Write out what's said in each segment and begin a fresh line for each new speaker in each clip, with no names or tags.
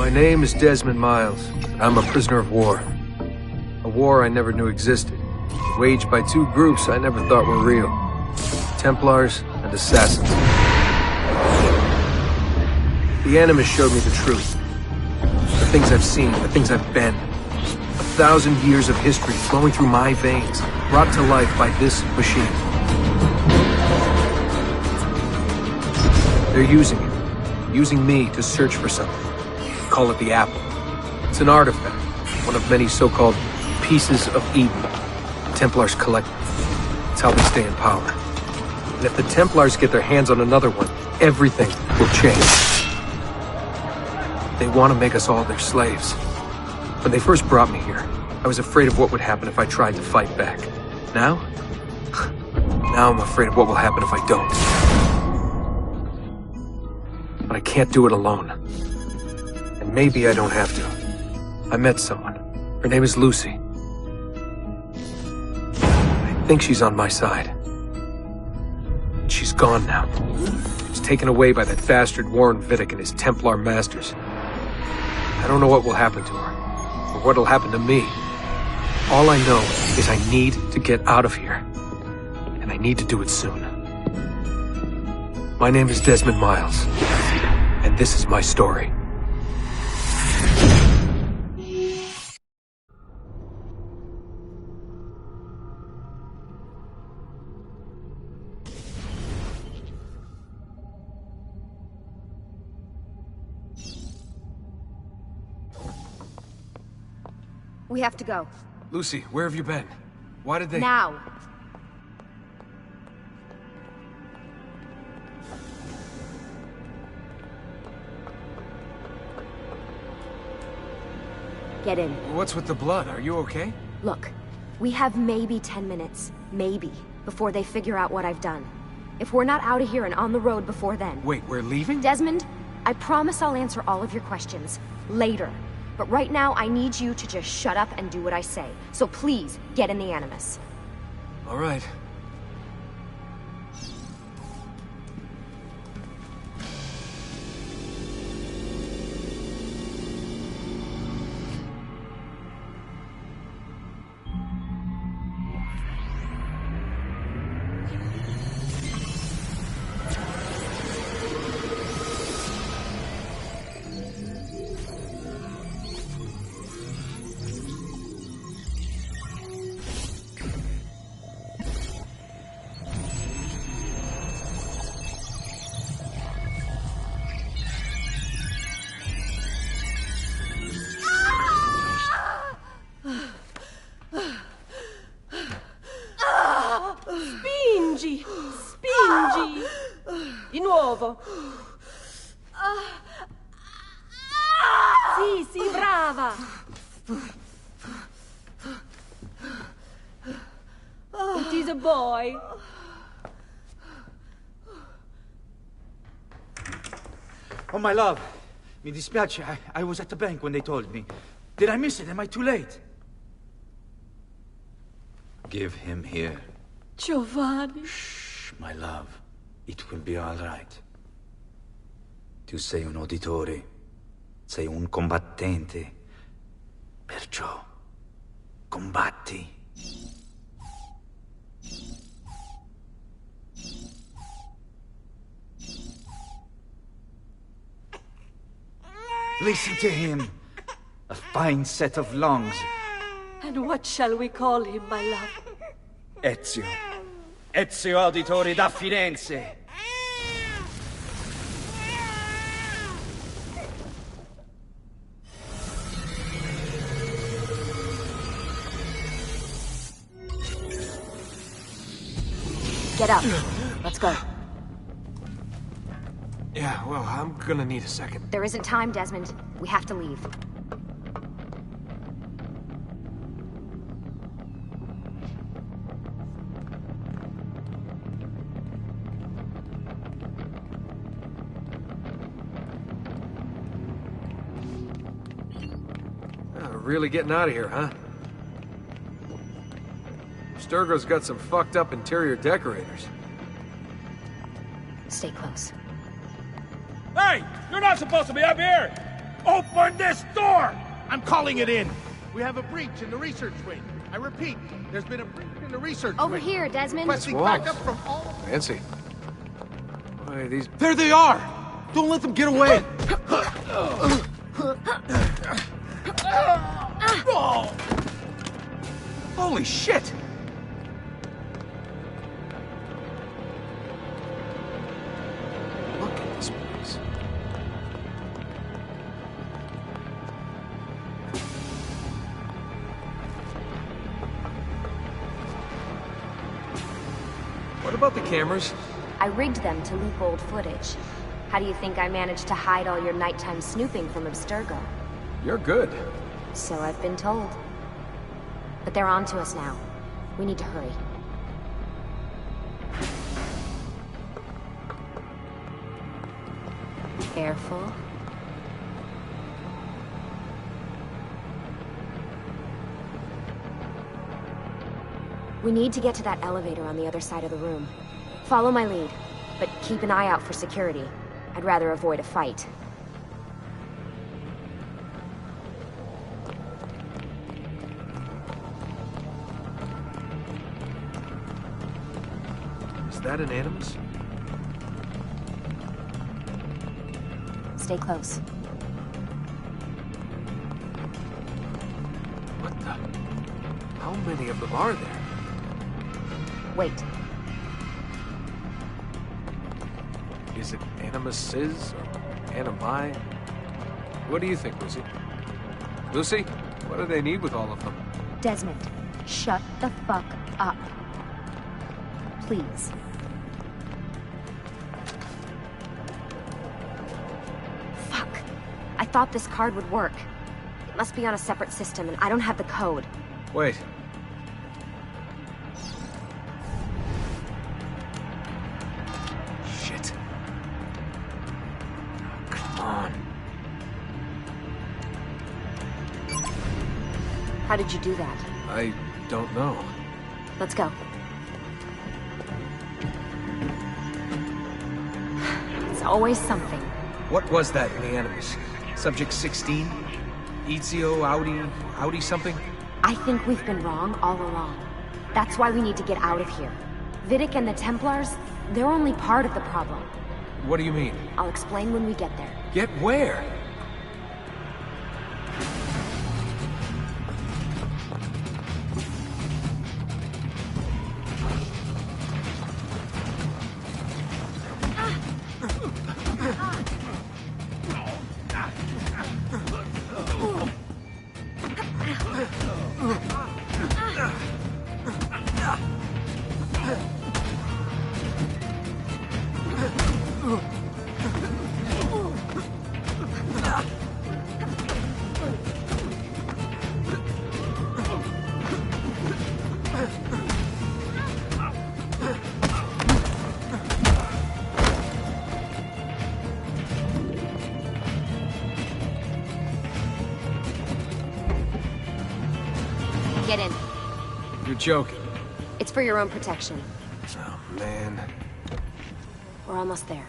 My name is Desmond Miles. I'm a prisoner of war. A war I never knew existed. Waged by two groups I never thought were real. Templars and Assassins. The Animus showed me the truth. The things I've seen, the things I've been. 1,000 years of history flowing through my veins, brought to life by this machine. They're using it. Using me to search for something. Call it the Apple. It's an artifact. One of many so-called pieces of Eden. Templars collect them. It's how they stay in power. And if the Templars get their hands on another one, everything will change. They want to make us all their slaves. When they first brought me here, I was afraid of what would happen if I tried to fight back. Now? Now I'm afraid of what will happen if I don't. But I can't do it alone. And maybe I don't have to. I met someone. Her name is Lucy. I think she's on my side. She's gone now. She's taken away by that bastard Warren Vidic and his Templar masters. I don't know what will happen to her. Or what'll happen to me. All I know is I need to get out of here. And I need to do it soon. My name is Desmond Miles. And this is my story.
We have to go.
Lucy, where have you been? Why did they—
Now! Get in.
What's with the blood? Are you okay?
Look, we have maybe 10 minutes, maybe, before they figure out what I've done. If we're not out of here and on the road before then...
Wait, we're leaving?
Desmond, I promise I'll answer all of your questions. Later. But right now, I need you to just shut up and do what I say. So please, get in the Animus.
All right.
Spingi! Spingi! Di nuovo! Sì, sì, brava! It is a boy.
Oh, my love. Mi dispiace. I was at the bank when they told me. Did I miss it? Am I too late? Give him here.
Giovanni.
Shh, my love. It will be all right. Tu sei un uditore. Sei un combattente. Perciò, combatti. Listen to him. A fine set of lungs.
And what shall we call him, my love?
Ezio. Ezio Auditori da Firenze.
Get up. Let's go.
Yeah, well, I'm gonna need a second.
There isn't time, Desmond. We have to leave.
Really getting out of here, huh? Sturgo's got some fucked up interior decorators.
Stay close.
Hey! You're not supposed to be up here! Open this door!
I'm calling it in. We have a breach in the research wing. I repeat, there's been a breach in the research
Over
wing.
here, Desmond.
Requesting
What's wrong?
backup from all...
Fancy. Why, these...
There they are! Don't let them get away! Holy shit!
Look at this place. What about the cameras?
I rigged them to loop old footage. How do you think I managed to hide all your nighttime snooping from Abstergo?
You're good.
So I've been told. But they're on to us now. We need to hurry. Careful. We need to get to that elevator on the other side of the room. Follow my lead, but keep an eye out for security. I'd rather avoid a fight.
Is that an Animus?
Stay close.
What the? How many of them are there?
Wait.
Is it Animuses or Animi? What do you think, Lucy? Lucy, what do they need with all of them?
Desmond, shut the fuck up. Please. Fuck. I thought this card would work. It must be on a separate system, and I don't have the code.
Wait. Shit. Come on.
How did you do that?
I don't know.
Let's go. It's always something.
What was that in the Animus? Subject 16? Ezio, Audi something?
I think we've been wrong all along. That's why we need to get out of here. Vidic and the Templars, they're only part of the problem.
What do you mean?
I'll explain when we get there.
Get where?
Get in.
You're joking.
It's for your own protection.
Oh, man.
We're almost there.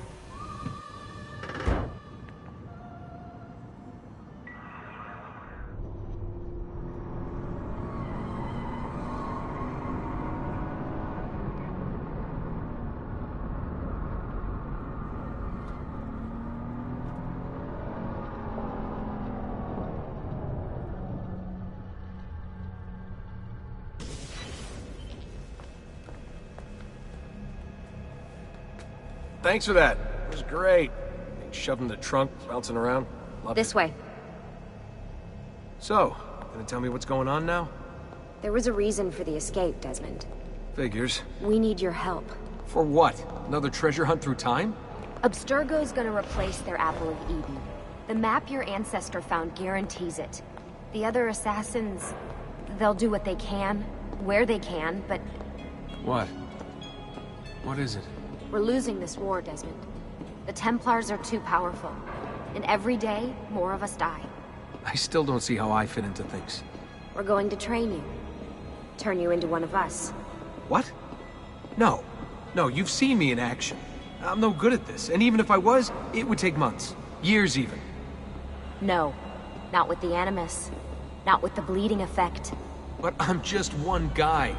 Thanks for that. It was great. Being shoved in the trunk, bouncing around. Loved
This
it.
way.
So, gonna tell me what's going on now?
There was a reason for the escape, Desmond.
Figures.
We need your help.
For what? Another treasure hunt through time?
Abstergo's gonna replace their Apple of Eden. The map your ancestor found guarantees it. The other assassins, they'll do what they can, where they can, but
What? What is it?
we're losing this war, Desmond. The Templars are too powerful. And every day, more of us die.
I still don't see how I fit into things.
We're going to train you. Turn you into one of us.
What? No. No, you've seen me in action. I'm no good at this, and even if I was, it would take months. Years even.
No. Not with the Animus. Not with the bleeding effect.
But I'm just one guy.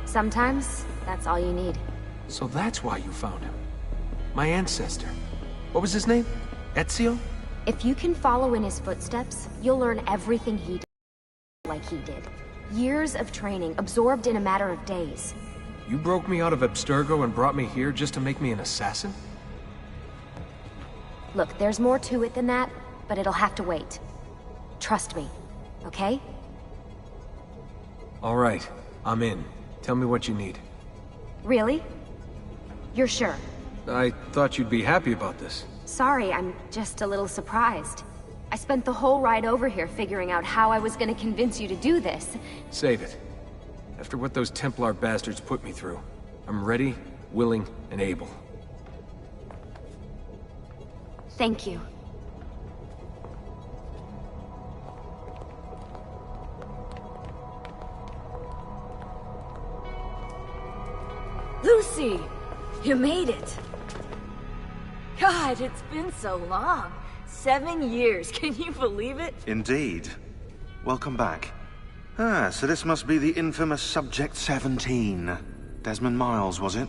Sometimes, that's all you need.
So that's why you found him. My ancestor. What was his name? Ezio?
If you can follow in his footsteps, you'll learn everything he did like he did. Years of training, absorbed in a matter of days.
You broke me out of Abstergo and brought me here just to make me an assassin?
Look, there's more to it than that, but it'll have to wait. Trust me, okay?
All right, I'm in. Tell me what you need.
Really? You're sure?
I thought you'd be happy about this.
Sorry, I'm just a little surprised. I spent the whole ride over here figuring out how I was gonna convince you to do this.
Save it. After what those Templar bastards put me through, I'm ready, willing, and able.
Thank you.
Lucy! You made it! God, it's been so long. 7 years, can you believe it?
Indeed. Welcome back. Ah, so this must be the infamous Subject 17. Desmond Miles, was it?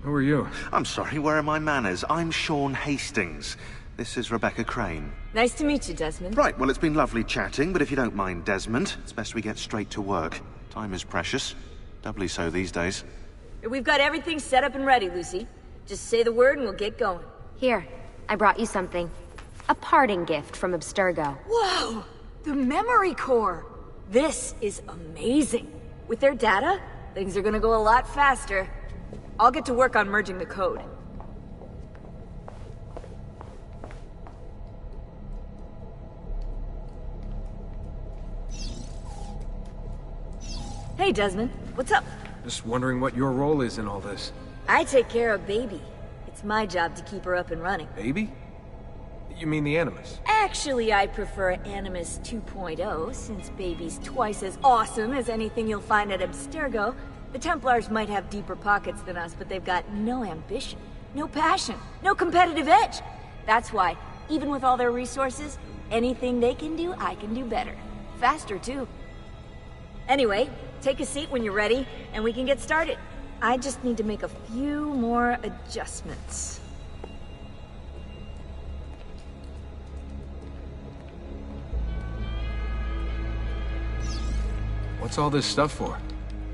Who are you?
I'm sorry, where are my manners? I'm Sean Hastings. This is Rebecca Crane.
Nice to meet you, Desmond.
Right, well, it's been lovely chatting, but if you don't mind, Desmond, it's best we get straight to work. Time is precious. Doubly so these days.
We've got everything set up and ready, Lucy. Just say the word and we'll get going.
Here, I brought you something. A parting gift from Abstergo.
Whoa! The memory core! This is amazing. With their data, things are gonna go a lot faster. I'll get to work on merging the code. Hey, Desmond. What's up?
Just wondering what your role is in all this.
I take care of Baby. It's my job to keep her up and running.
Baby? You mean the Animus?
Actually, I prefer Animus 2.0, since Baby's twice as awesome as anything you'll find at Abstergo. The Templars might have deeper pockets than us, but they've got no ambition, no passion, no competitive edge. That's why, even with all their resources, anything they can do, I can do better. Faster, too. Anyway, take a seat when you're ready, and we can get started. I just need to make a few more adjustments.
What's all this stuff for?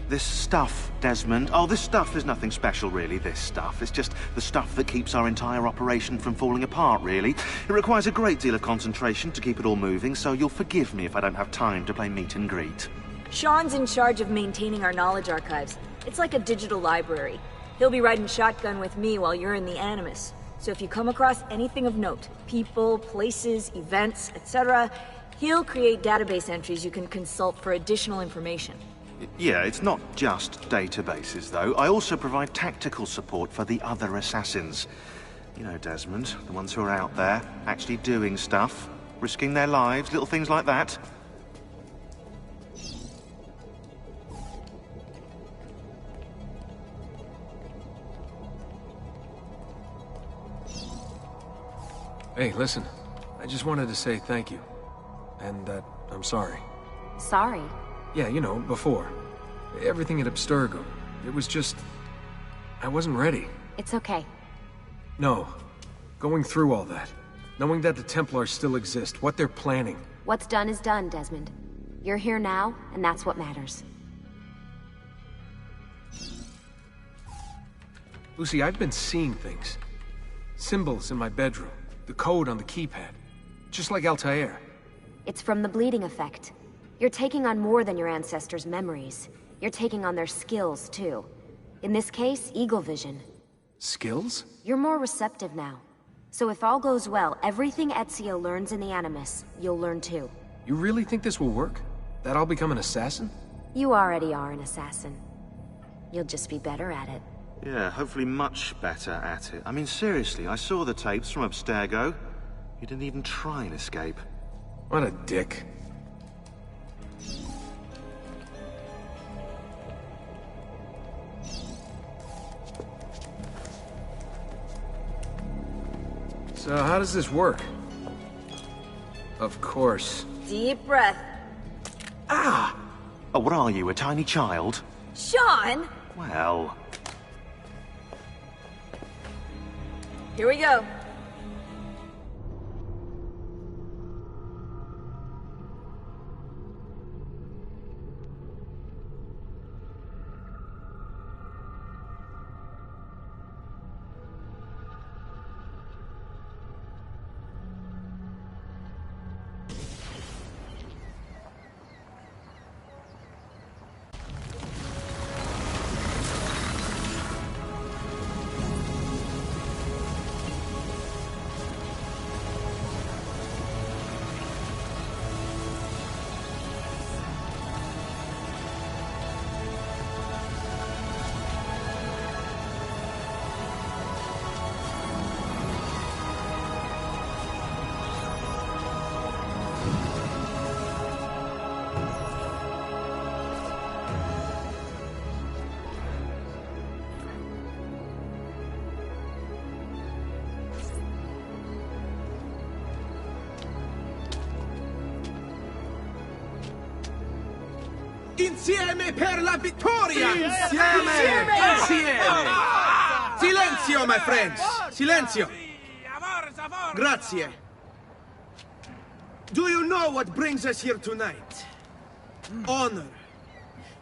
This stuff, Desmond. Oh, this stuff is nothing special, really, this stuff. It's just the stuff that keeps our entire operation from falling apart, really. It requires a great deal of concentration to keep it all moving, so you'll forgive me if I don't have time to play meet and greet.
Sean's in charge of maintaining our knowledge archives. It's like a digital library. He'll be riding shotgun with me while you're in the Animus. So if you come across anything of note, people, places, events, etc., he'll create database entries you can consult for additional information.
Yeah, it's not just databases, though. I also provide tactical support for the other assassins. You know, Desmond, the ones who are out there, actually doing stuff, risking their lives, little things like that.
Hey, listen. I just wanted to say thank you. And that I'm sorry.
Sorry.
Yeah, you know, before. Everything at Abstergo. It was just... I wasn't ready.
It's okay.
No. Going through all that. Knowing that the Templars still exist, what they're planning.
What's done is done, Desmond. You're here now, and that's what matters.
Lucy, I've been seeing things. Symbols in my bedroom. The code on the keypad. Just like Altair.
It's from the bleeding effect. You're taking on more than your ancestors' memories. You're taking on their skills, too. In this case, Eagle Vision.
Skills?
You're more receptive now. So if all goes well, everything Ezio learns in the Animus, you'll learn too.
You really think this will work? That I'll become an assassin?
You already are an assassin. You'll just be better at it.
Yeah, hopefully much better at it. I mean, seriously, I saw the tapes from Abstergo. You didn't even try and escape.
What a dick. So how does this work? Of course.
Deep breath.
Ah! Oh, what are you, a tiny child?
Sean!
Well...
Here we go.
Insieme per la vittoria!
Insieme!
Insieme! Silenzio, my friends! Silenzio! Grazie. Do you know what brings us here tonight? Honor.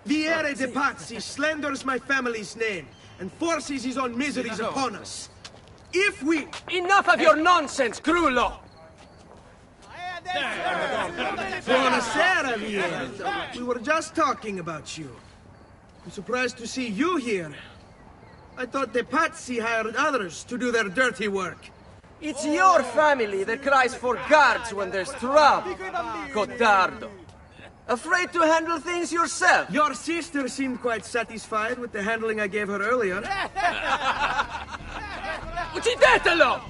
Vieri de Pazzi slanders my family's name and forces his own miseries upon us. If we...
Enough of your nonsense, Grullo!
Buonasera, Vieri. We were just talking about you. I'm surprised to see you here. I thought the Pazzi hired others to do their dirty work.
It's your family that cries for guards when there's trouble, Gottardo. Afraid to handle things yourself?
Your sister seemed quite satisfied with the handling I gave her earlier.
Uccidetelo!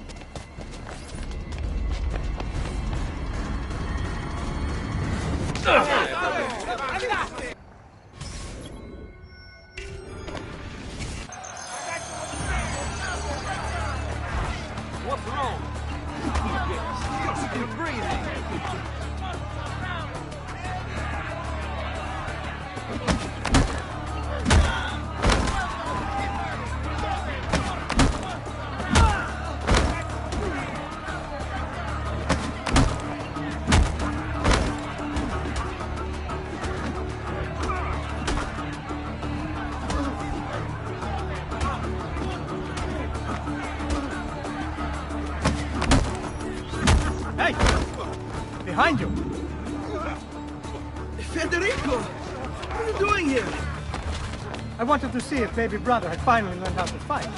What's wrong? You're breathing.
Behind you! Federico! What are you doing here?
I wanted to see if baby brother had finally learned how to fight.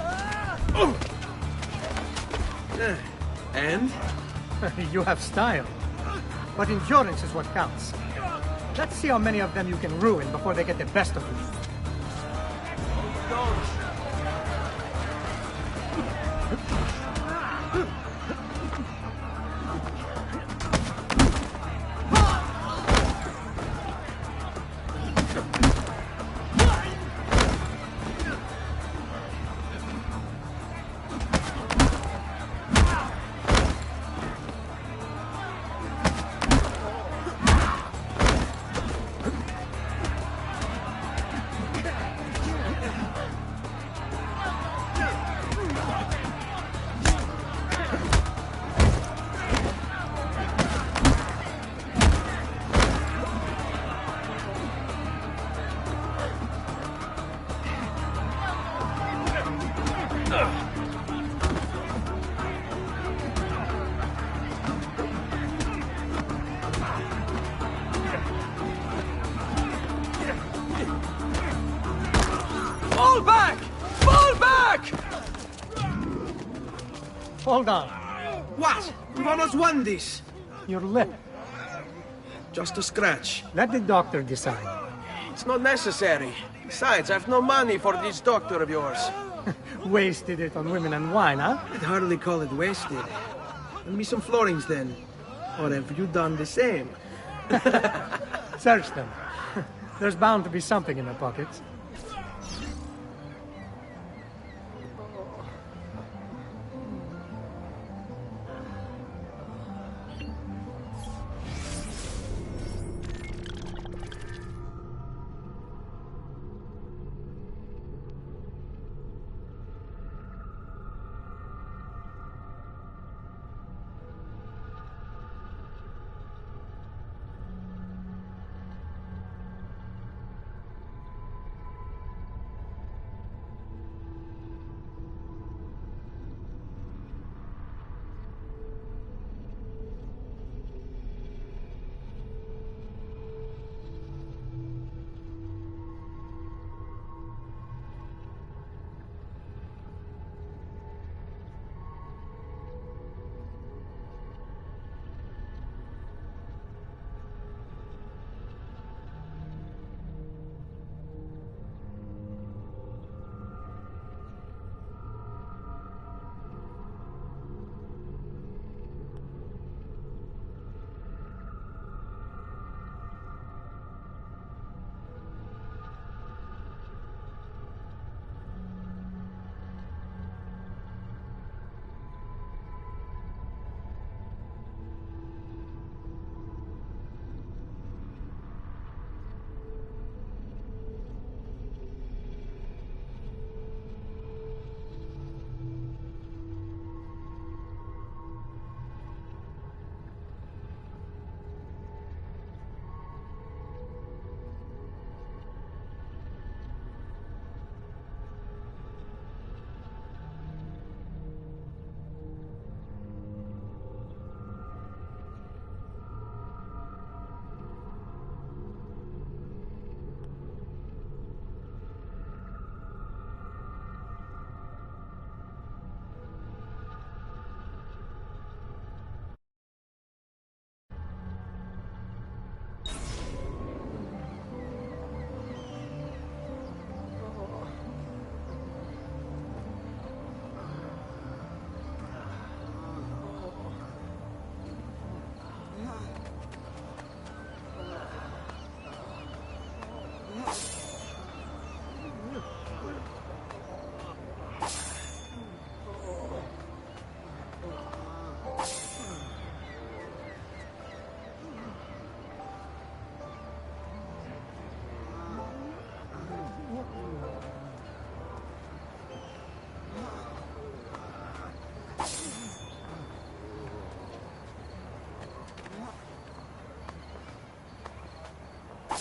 And?
You have style. But endurance is what counts. Let's see how many of them you can ruin before they get the best of you.
Fall back! Fall back!
Hold on.
What? We've almost won this.
Your lip.
Just a scratch.
Let the doctor decide.
It's not necessary. Besides, I've no money for this doctor of yours.
Wasted it on women and wine, huh?
I'd hardly call it wasted. Lend me some florins then. Or have you done the same?
Search them. There's bound to be something in the pockets.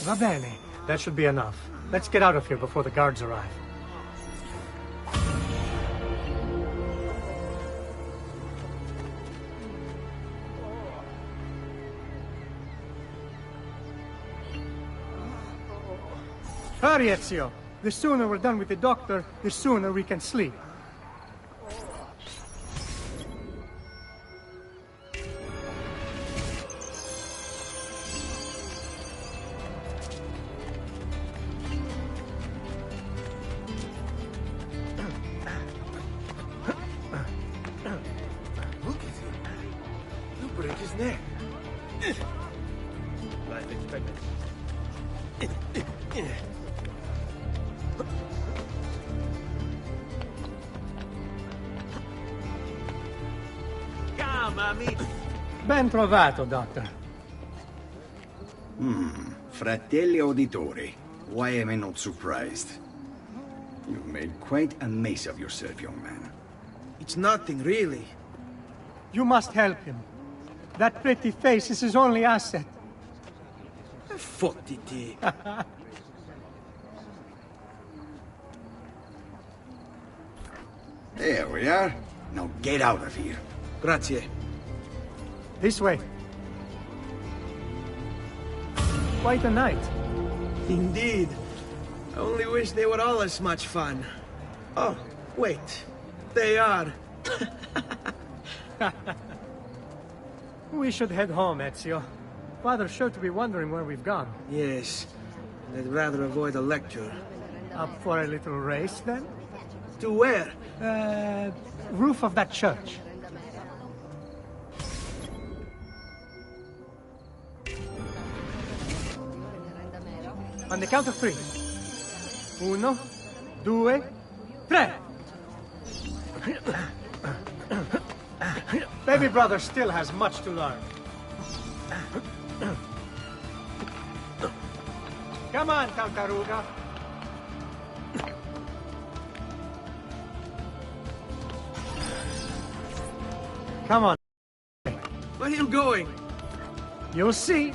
Va bene. That should be enough. Let's get out of here before the guards arrive. Hurry, Ezio! The sooner we're done with the doctor, the sooner we can sleep.
Look at him. He'll break his neck. Life expectancy.
Ben trovato, Doctor.
Fratelli Auditori, why am I not surprised? You've made quite a mess of yourself, young man.
It's nothing, really.
You must help him. That pretty face is his only asset.
Fottiti.
There we are. Now get out of here.
Grazie.
This way. Quite a night.
Indeed. I only wish they were all as much fun. Oh, wait. They are.
We should head home, Ezio. Father's sure to be wondering where we've gone.
Yes. I'd rather avoid a lecture.
Up for a little race, then?
To where?
Roof of that church. On the count of 3. 1, 2, 3. Baby brother still has much to learn. Come on, Tartaruga. Come on.
Where are you going?
You'll see.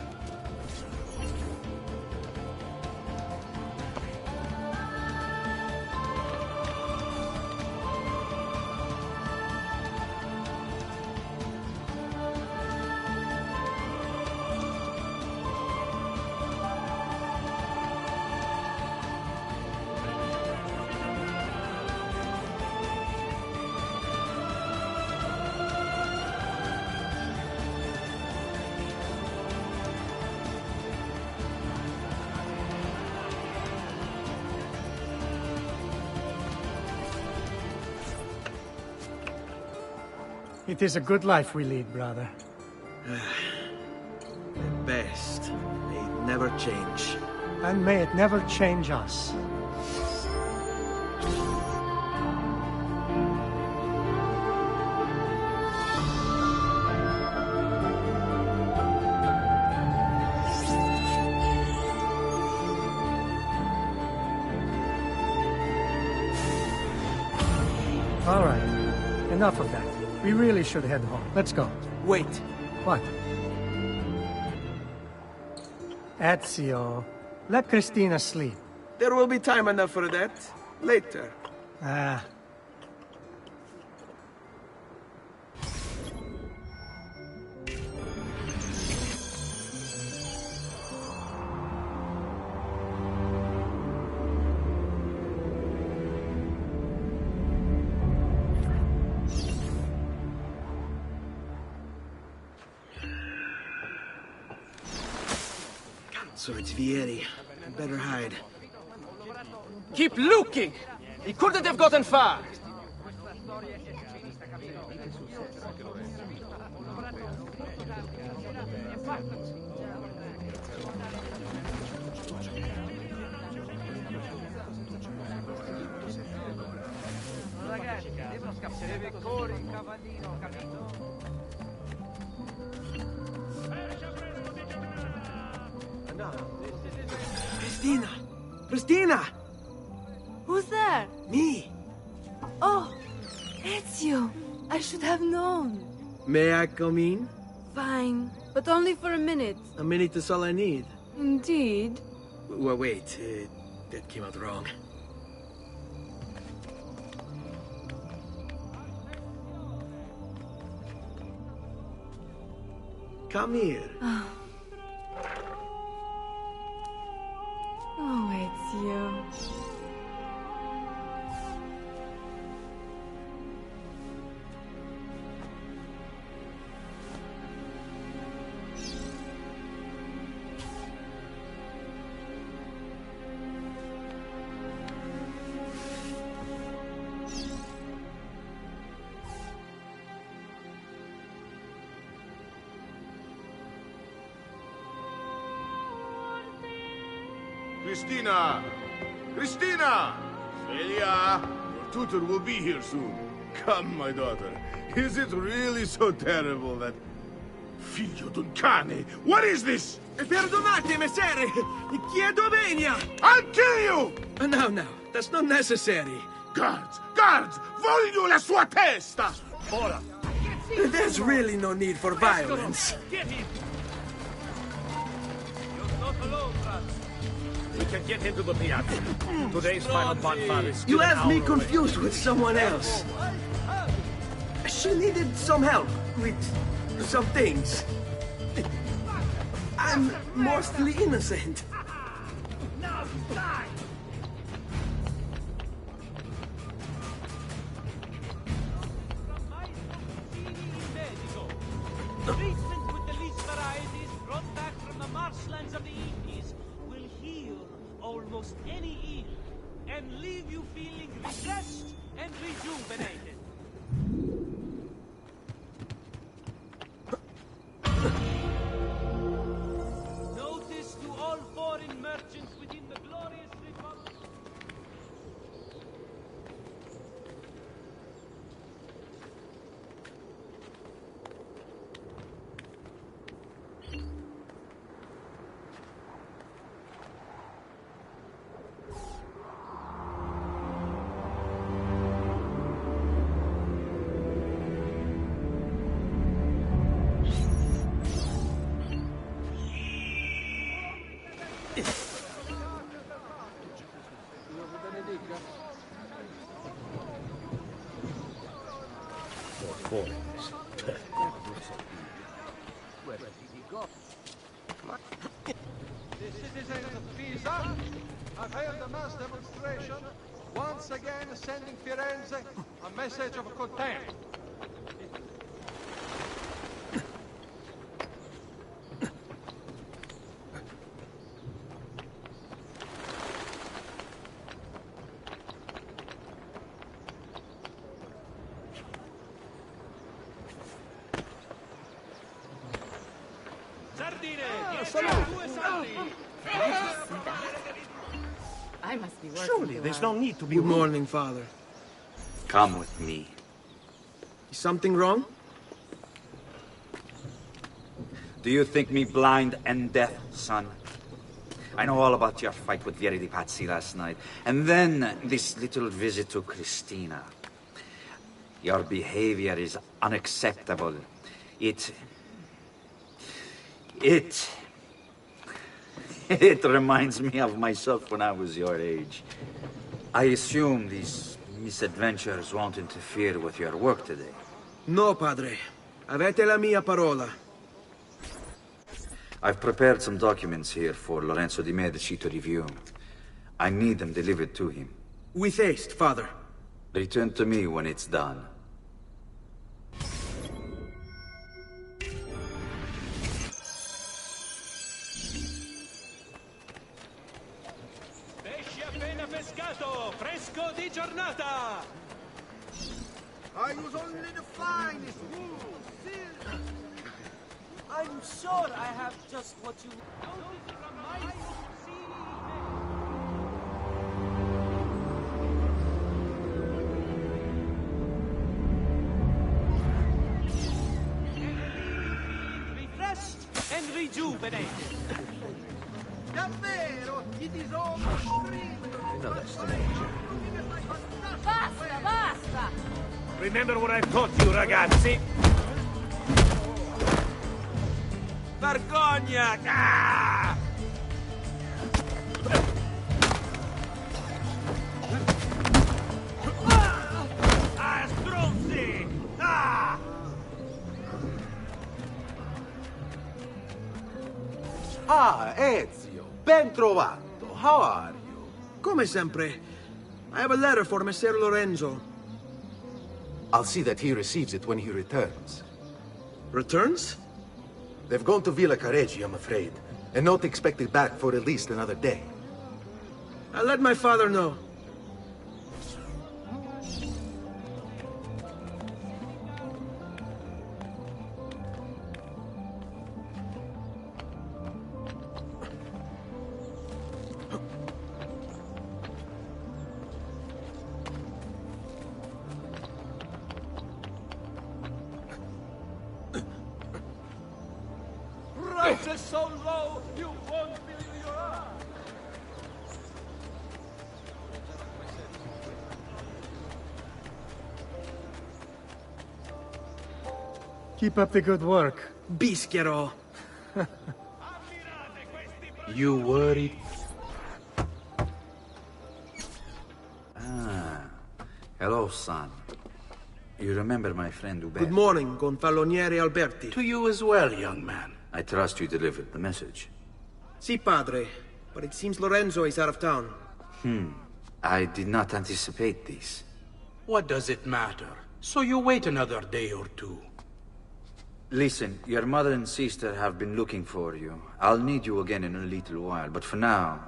It is a good life we lead, brother.
At best, may it never change.
And may it never change us. All right, enough of that. We really should head home. Let's go.
Wait.
What? Ezio, let Cristina sleep.
There will be time enough for that. Later.
Ah.
So it's Vieri. I better hide.
Keep looking! He couldn't have gotten far!
Cristina! Cristina!
Who's there?
Me!
Oh, Ezio! I should have known.
May I come in?
Fine, but only for a minute.
A minute is all I need.
Indeed.
Well, wait. That came out wrong. Come here.
Oh, it's you.
Christina! Christina! Celia, your tutor will be here soon. Come, my daughter. Is it really so terrible that... Figlio d'un cane! What is this?
Perdonate, messere! Chiedo venia!
I'll kill you!
No, that's not necessary.
Guards! Guards! Voglio la sua testa! Ora!
There's really no need for violence.
Get him! You're not alone, Franz. We can get him to the piazza. Today's final bonfire is
You have me confused with someone else. She needed some help with some things. I'm mostly innocent.
Now die!
Treatment with the least varieties brought back from the marshlands of the East will heal almost any ill and leave you feeling refreshed and rejuvenated. Notice to all foreign merchants within the glorious Republic.
The citizens of Pisa have held a mass demonstration, once again sending Firenze a message of contempt.
I must be working.
Surely there's no need to be. Good morning, Father.
Come with me.
Is something wrong?
Do you think me blind and deaf, son? I know all about your fight with Vieri di Pazzi last night. And then this little visit to Christina. Your behavior is unacceptable. It reminds me of myself when I was your age. I assume these misadventures won't interfere with your work today.
No, Padre. Avete la mia parola.
I've prepared some documents here for Lorenzo di Medici to review. I need them delivered to him.
With haste, Father.
Return to me when it's done.
Pesce appena pescato, fresco di giornata!
I use only the finest wool, silk.
I'm sure I have just what you need. Refreshed and rejuvenated.
Davvero, it is all extreme.
Another stranger.
Basta, basta!
Remember what I've taught you, ragazzi.
Vergogna! Ah!
Ezio, ben trovato. How are you?
Come sempre. I have a letter for Messer Lorenzo.
I'll see that he receives it when he returns.
Returns?
They've gone to Villa Careggi, I'm afraid, and not expected back for at least another day.
I'll let my father know.
Prices so low, you won't believe your eyes.
Keep up the good work.
Bischero.
You worried?
Hello, son. You remember my friend Uberto?
Good morning, Gonfaloniere Alberti.
To you as well, young man.
I trust you delivered the message.
Si, padre. But it seems Lorenzo is out of town.
I did not anticipate this.
What does it matter? So you wait another day or two.
Listen, your mother and sister have been looking for you. I'll need you again in a little while, but for now,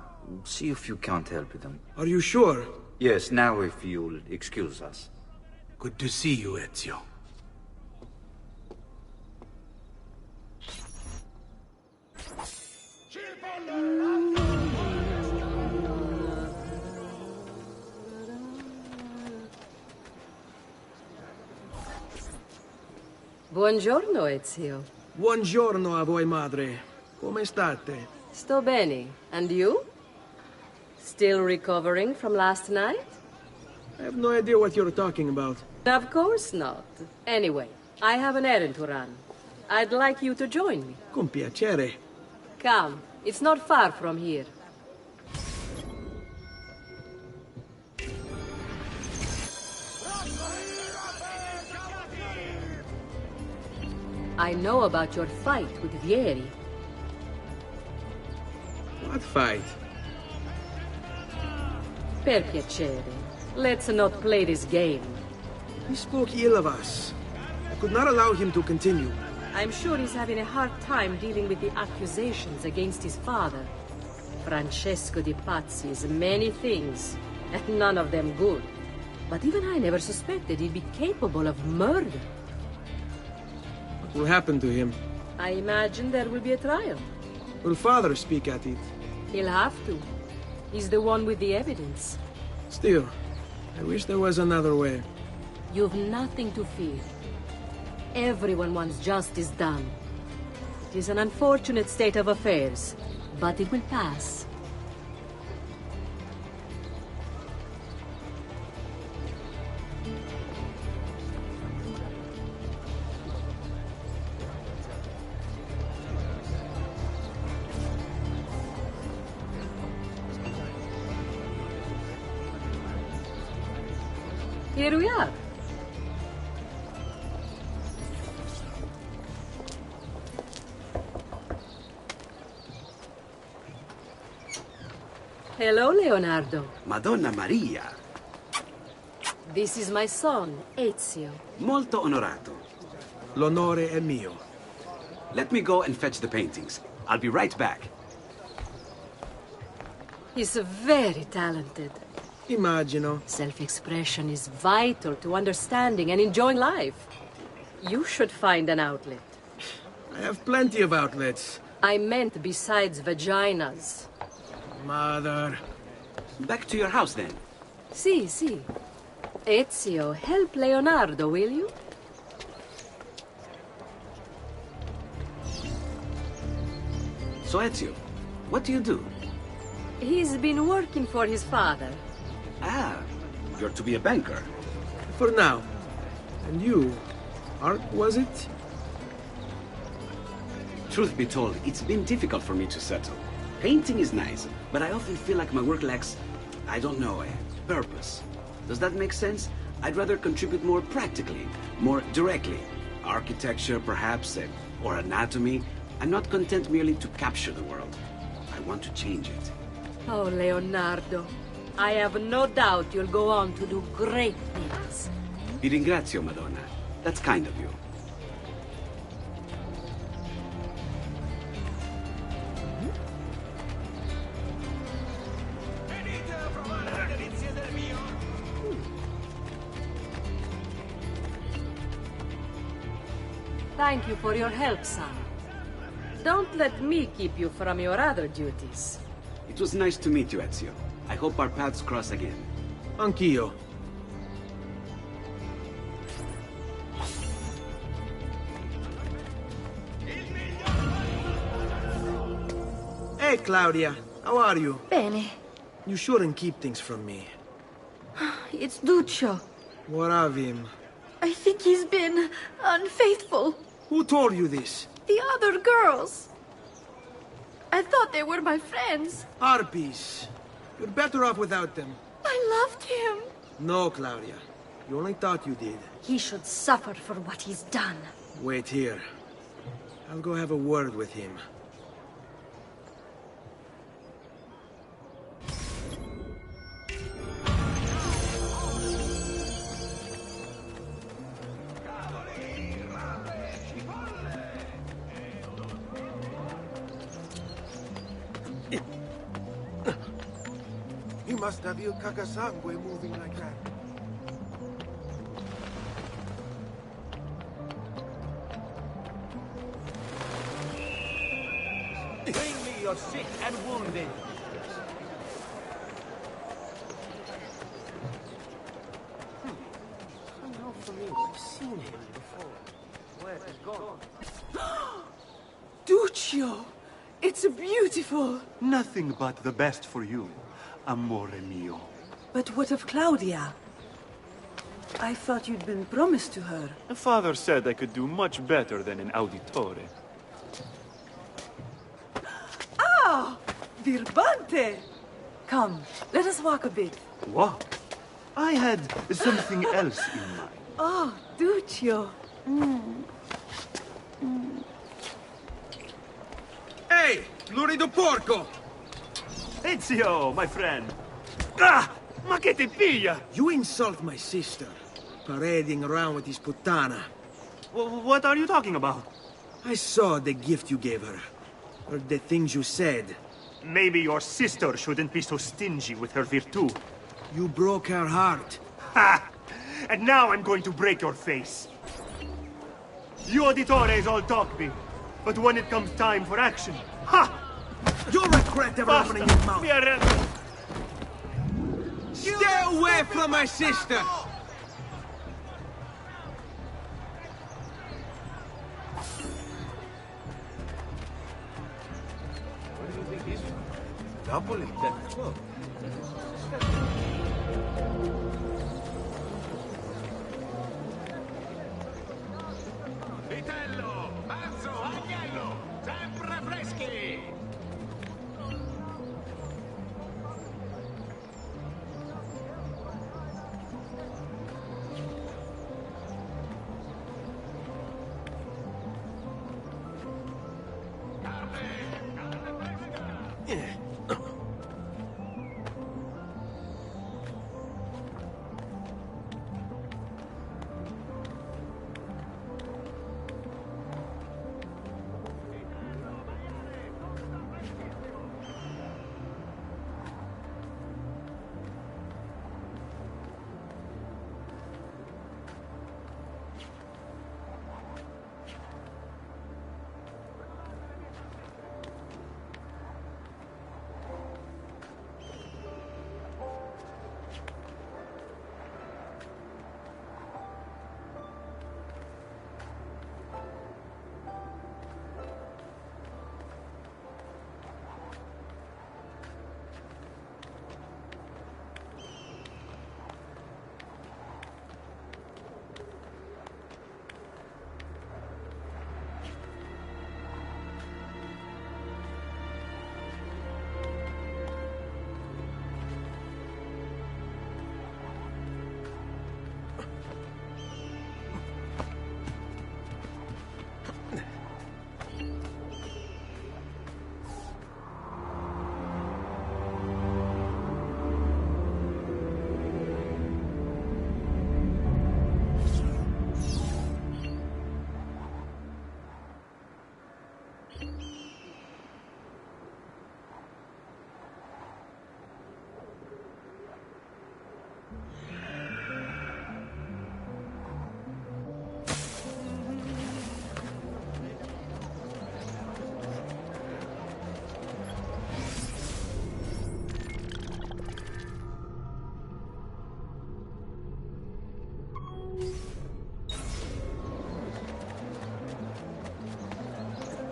see if you can't help them.
Are you sure?
Yes, now if you'll excuse us.
Good to see you, Ezio.
Buongiorno, Ezio.
Buongiorno a voi, madre. Come state?
Sto bene. And you? Still recovering from last night?
I have no idea what you're talking about.
Of course not. Anyway, I have an errand to run. I'd like you to join me.
Con piacere.
Come. It's not far from here. I know about your fight with Vieri.
What fight?
Per piacere. Let's not play this game.
He spoke ill of us. I could not allow him to continue.
I'm sure he's having a hard time dealing with the accusations against his father. Francesco Di Pazzi is many things, and none of them good. But even I never suspected he'd be capable of murder.
What will happen to him?
I imagine there will be a trial.
Will father speak at it?
He'll have to. He's the one with the evidence.
Still, I wish there was another way.
You've nothing to fear. Everyone wants justice done. It is an unfortunate state of affairs, but it will pass. Here we are. Hello, Leonardo.
Madonna Maria.
This is my son, Ezio.
Molto onorato.
L'onore è mio.
Let me go and fetch the paintings. I'll be right back.
He's very talented.
Immagino.
Self-expression is vital to understanding and enjoying life. You should find an outlet.
I have plenty of outlets.
I meant besides vaginas.
Mother.
Back to your house, then.
Si. Ezio, help Leonardo, will you?
So, Ezio, what do you do?
He's been working for his father.
Ah, you're to be a banker.
For now. And you? Art, was it?
Truth be told, it's been difficult for me to settle. Painting is nice, but I often feel like my work lacks, I don't know, a purpose. Does that make sense? I'd rather contribute more practically, more directly. Architecture, perhaps, or anatomy. I'm not content merely to capture the world. I I want to change it.
Oh, Leonardo. I have no doubt you'll go on to do great things.
Vi ringrazio, Madonna. That's kind of you.
Thank you for your help, son. Don't let me keep you from your other duties.
It was nice to meet you, Ezio. I hope our paths cross again.
Anch'io. Hey, Claudia. How are you?
Bene.
You shouldn't keep things from me.
It's Duccio.
What of him?
I think he's been unfaithful.
Who told you this?
The other girls. I thought they were my friends.
Harpies. You're better off without them.
I loved him.
No, Claudia. You only thought you did.
He should suffer for what he's done.
Wait here. I'll go have a word with him.
He must have Il Cacasangue moving like that.
Bring me your sick and wounded.
Somehow familiar. I've seen him before. Where has gone?
Duccio! It's beautiful!
Nothing but the best for you, amore mio.
But what of Claudia? I thought you'd been promised to her.
Father said I could do much better than an auditore.
Ah! Birbante! Come, let us walk a bit.
What? I had something else in mind.
Oh, Duccio.
Hey, lurido porco!
Ezio, my friend. Ah! Ma che ti piglia?
You insult my sister, parading around with his puttana.
What are you talking about?
I saw the gift you gave her. Heard the things you said.
Maybe your sister shouldn't be so stingy with her virtù.
You broke her heart.
Ha! And now I'm going to break your face. You auditores all talk big, but when it comes time for action, ha!
You'll regret ever opening your mouth. Stay away from my sister!
Napoli? Well,
Vitello, Mazzo, Agnello, sempre freschi!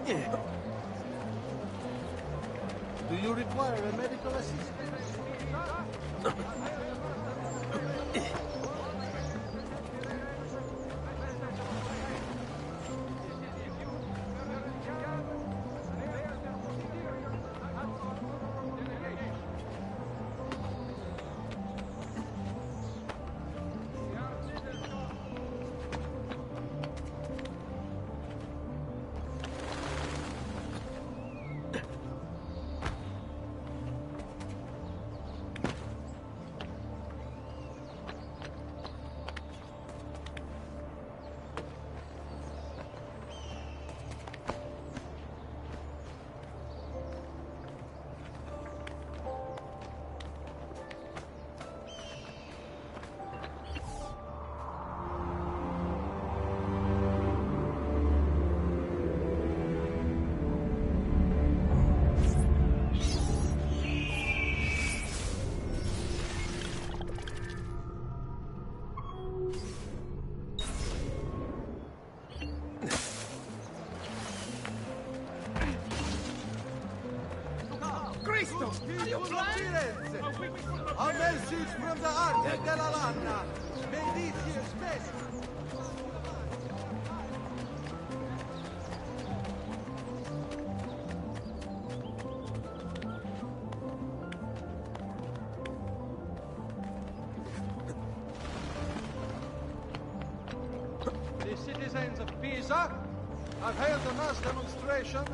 Do you require a medical assistant? Cristo! Are you blind? A message from the Arte della Lana. May this year's message. The citizens of Pisa have held a mass demonstration,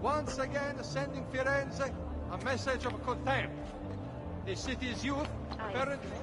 once again sending Firenze a message of contempt. The city's youth apparently...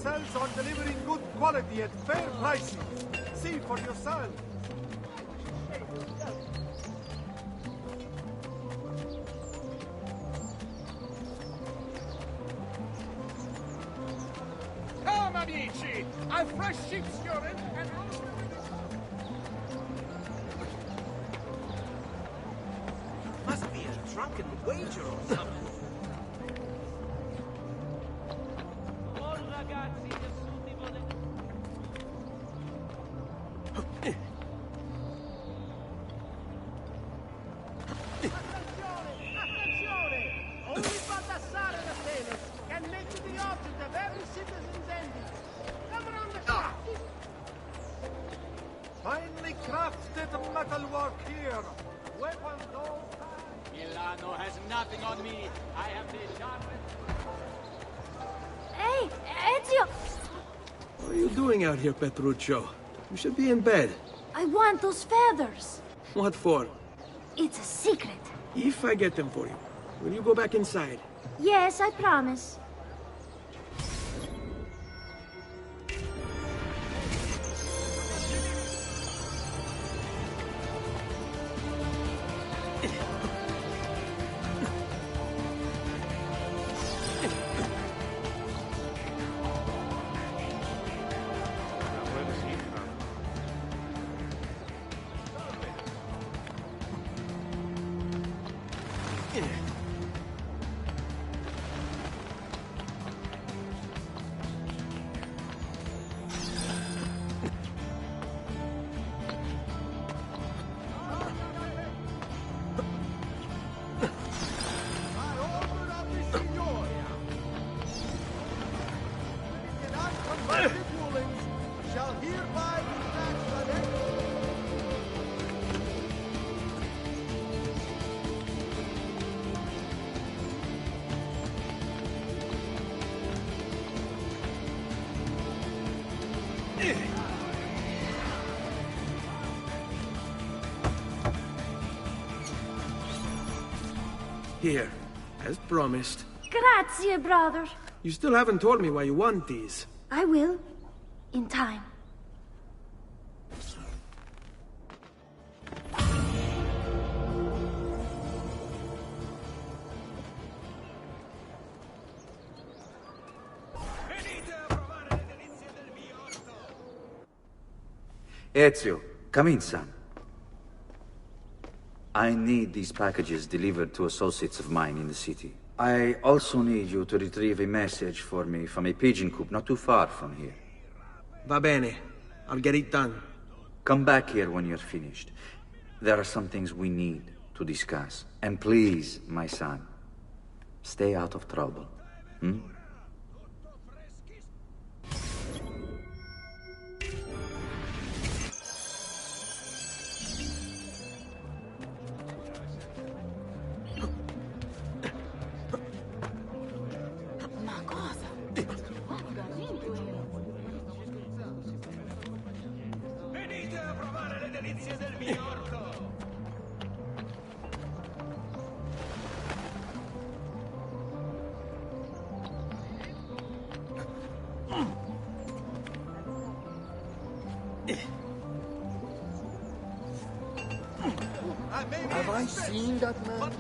ourselves on delivering good quality at fair prices. See for yourself.
Come, amici! A fresh sheep's urine and...
Must be a drunken wager or something.
Finely crafted metalwork here. Weapons all
Milano has nothing on me. I am the sharpest...
Hey, Ezio!
What are you doing out here, Petruccio? You should be in bed.
I want those feathers.
What for?
It's a secret.
If I get them for you, will you go back inside?
Yes, I promise.
shall hereby be taxed on every...
Here, as promised.
Grazie, brother.
You still haven't told me why you want these.
I will. In time.
Ezio, come in, son. I need these packages delivered to associates of mine in the city. I also need you to retrieve a message for me from a pigeon coop not too far from here.
Va bene. I'll get it done.
Come back here when you're finished. There are some things we need to discuss. And please, my son, stay out of trouble. Hmm?
Have I seen that man?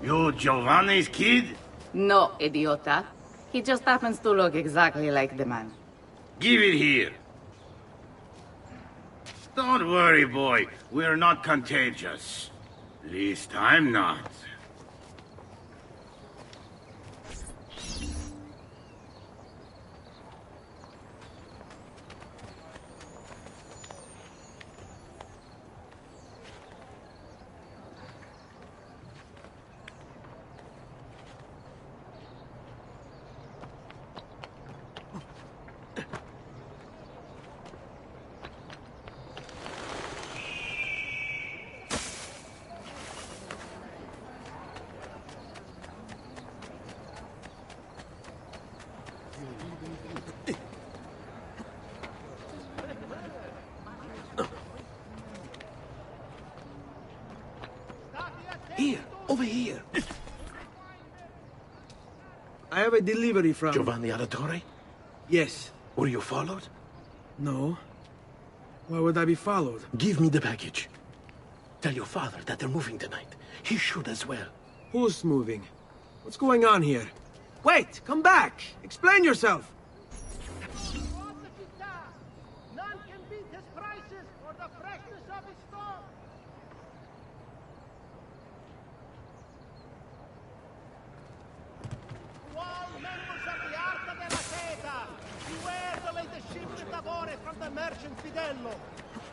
You Giovanni's kid?
No, idiota. He just happens to look exactly like the man.
Give it here. Don't worry, boy. We're not contagious. Least I'm not.
Here, over here.
I have a delivery from...
Giovanni Auditore?
Yes.
Were you followed?
No. Why would I be followed?
Give me the package. Tell your father that they're moving tonight. He should as well.
Who's moving? What's going on here? Wait! Come back! Explain yourself!
None can beat his prices or the freshness of his stock. To all members of the Arca della Seta, beware the latest shipment of ore from the merchant Fidello.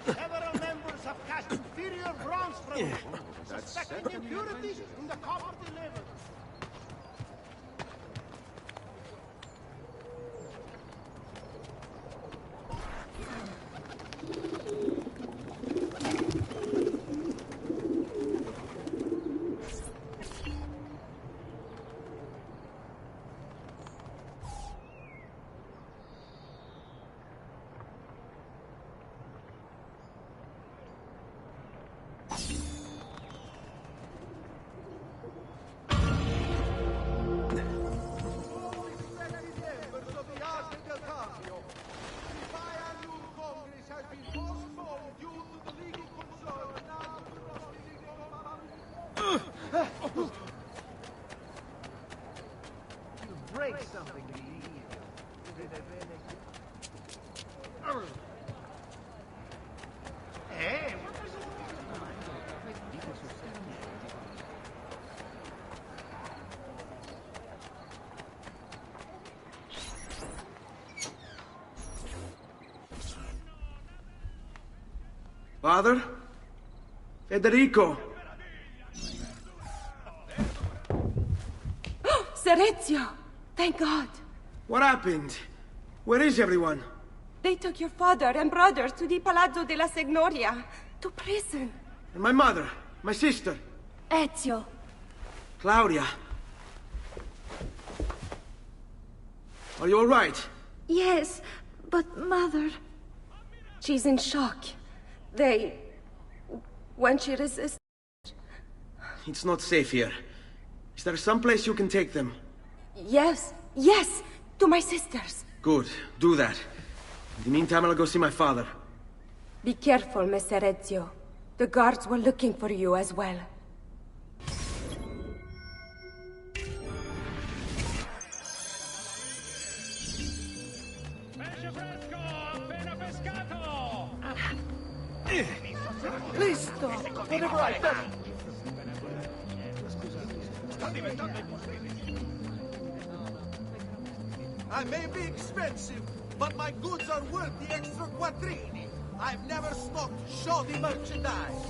Several members have cast inferior bronze from him, suspecting impurities in the copper delivered. Break something in the Hey,
Father? Federico!
Serezio! Thank God!
What happened? Where is everyone?
They took your father and brother to the Palazzo della Signoria, to prison.
And my mother? My sister?
Ezio.
Claudia? Are you all right?
Yes, but Mother... She's in shock. When she resists...
It's not safe here. Is there some place you can take them?
Yes, yes! To my sisters.
Good, do that. In the meantime, I'll go see my father.
Be careful, Messer Ezio. The guards were looking for you as well.
Please stop. Whatever I've done. I may be expensive, but my goods are worth the extra quattrini. I've never stocked shoddy merchandise.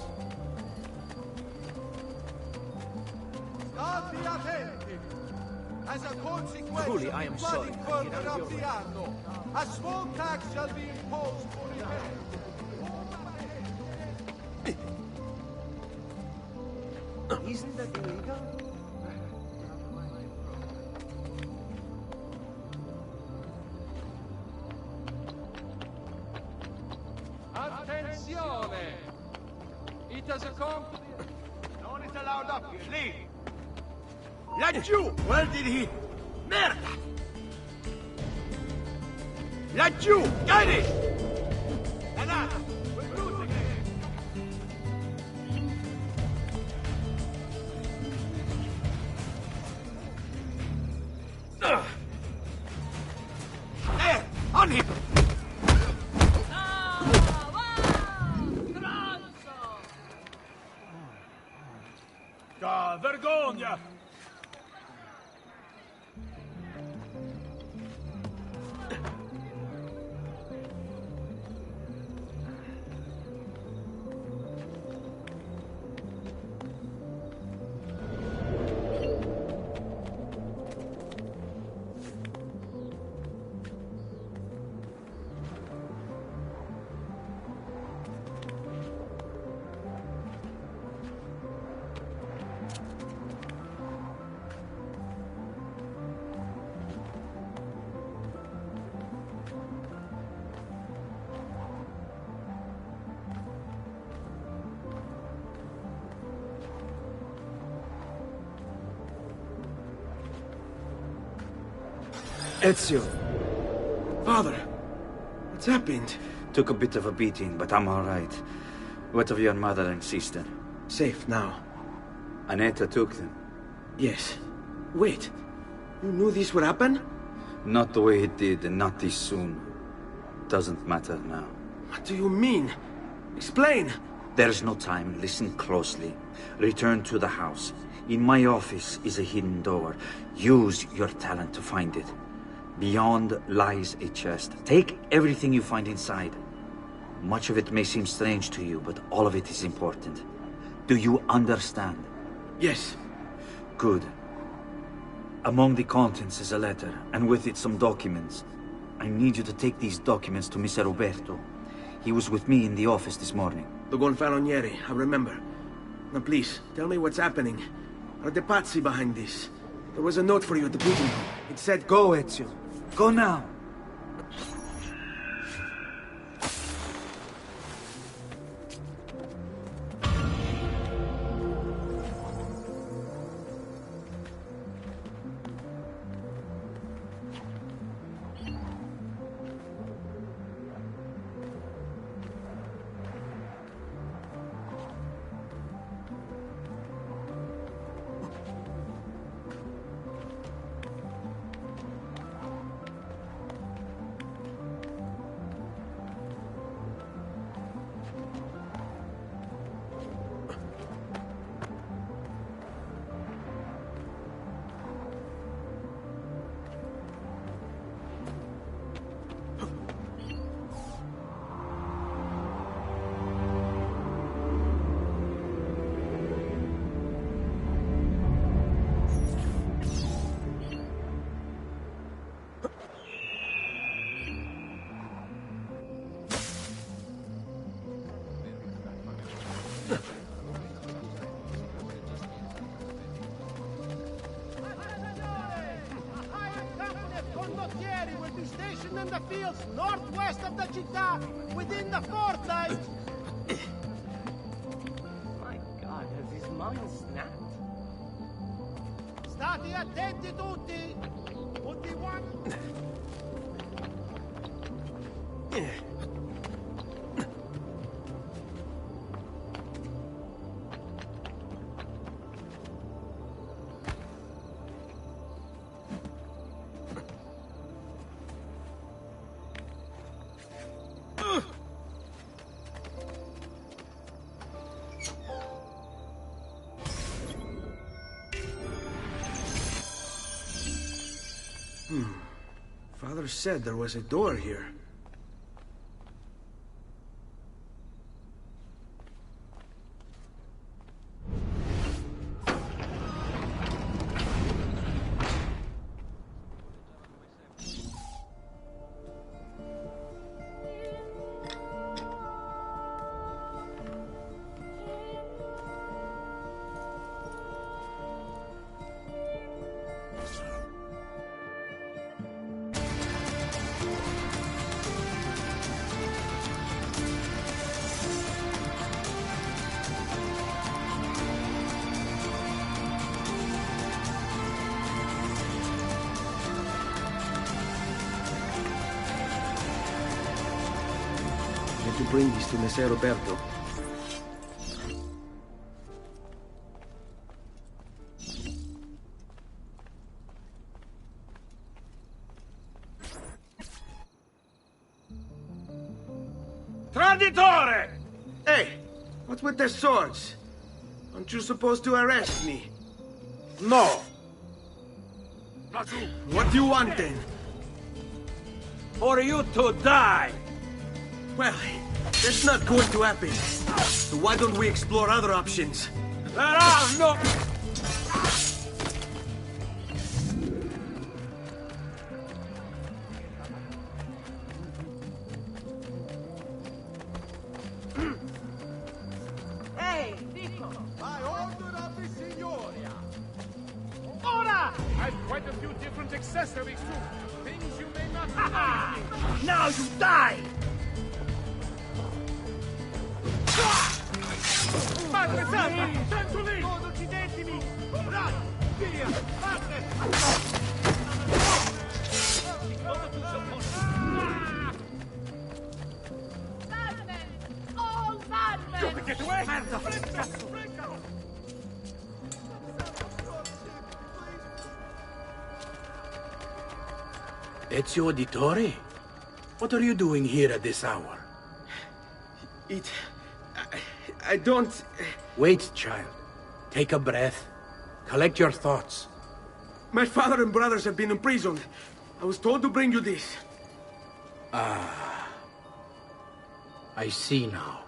State attenti. As a consequence,
Truly, I am sorry.
further up the Arno, a small tax shall be imposed for repair.
Isn't that illegal?
Attenzione! It has come to the...
No one is allowed up here. Leave!
Laggiù! Where did he... Merda! Laggiù! Get it!
Enough! We're losing it!
There! On him! Vergogna!
Ezio. Father, what's happened?
Took a bit of a beating, but I'm all right. What of your mother and sister?
Safe now.
Annetta took them.
Yes. Wait. You knew this would happen?
Not the way it did, and not this soon. Doesn't matter now.
What do you mean? Explain!
There's no time. Listen closely. Return to the house. In my office is a hidden door. Use your talent to find it. Beyond lies a chest. Take everything you find inside. Much of it may seem strange to you, but all of it is important. Do you understand?
Yes.
Good. Among the contents is a letter, and with it some documents. I need you to take these documents to Messer Roberto. He was with me in the office this morning.
The Gonfaloniere, I remember. Now please, tell me what's happening. Are the Pazzi behind this? There was a note for you at the booking hall. It said, "Go, Ezio.
Go now."
Condottieri will be stationed in the fields northwest of the città, within the fortnight. snapped. State attenti tutti! Only one...
Father said there was a door here. To bring this to Messer Roberto. Traditore! Hey, what's with the swords? Aren't you supposed to arrest me?
No.
What do you want then?
For you to die.
Well, that's not going to happen. So why don't we explore other options?
There are no...
Hey, Nico! By order of the Signoria! Ora! I've quite a few different accessories too. Things you may not know. Now you die! Padre Santa! Sento lì! Non uccidetemi! Run! Via! Padre!
Madmen! All madmen!
Don't get away!
Merda! Ezio Auditore? What are you doing here at this hour?
I don't...
Wait, child. Take a breath. Collect your thoughts.
My father and brothers have been imprisoned. I was told to bring you this.
Ah. I see now.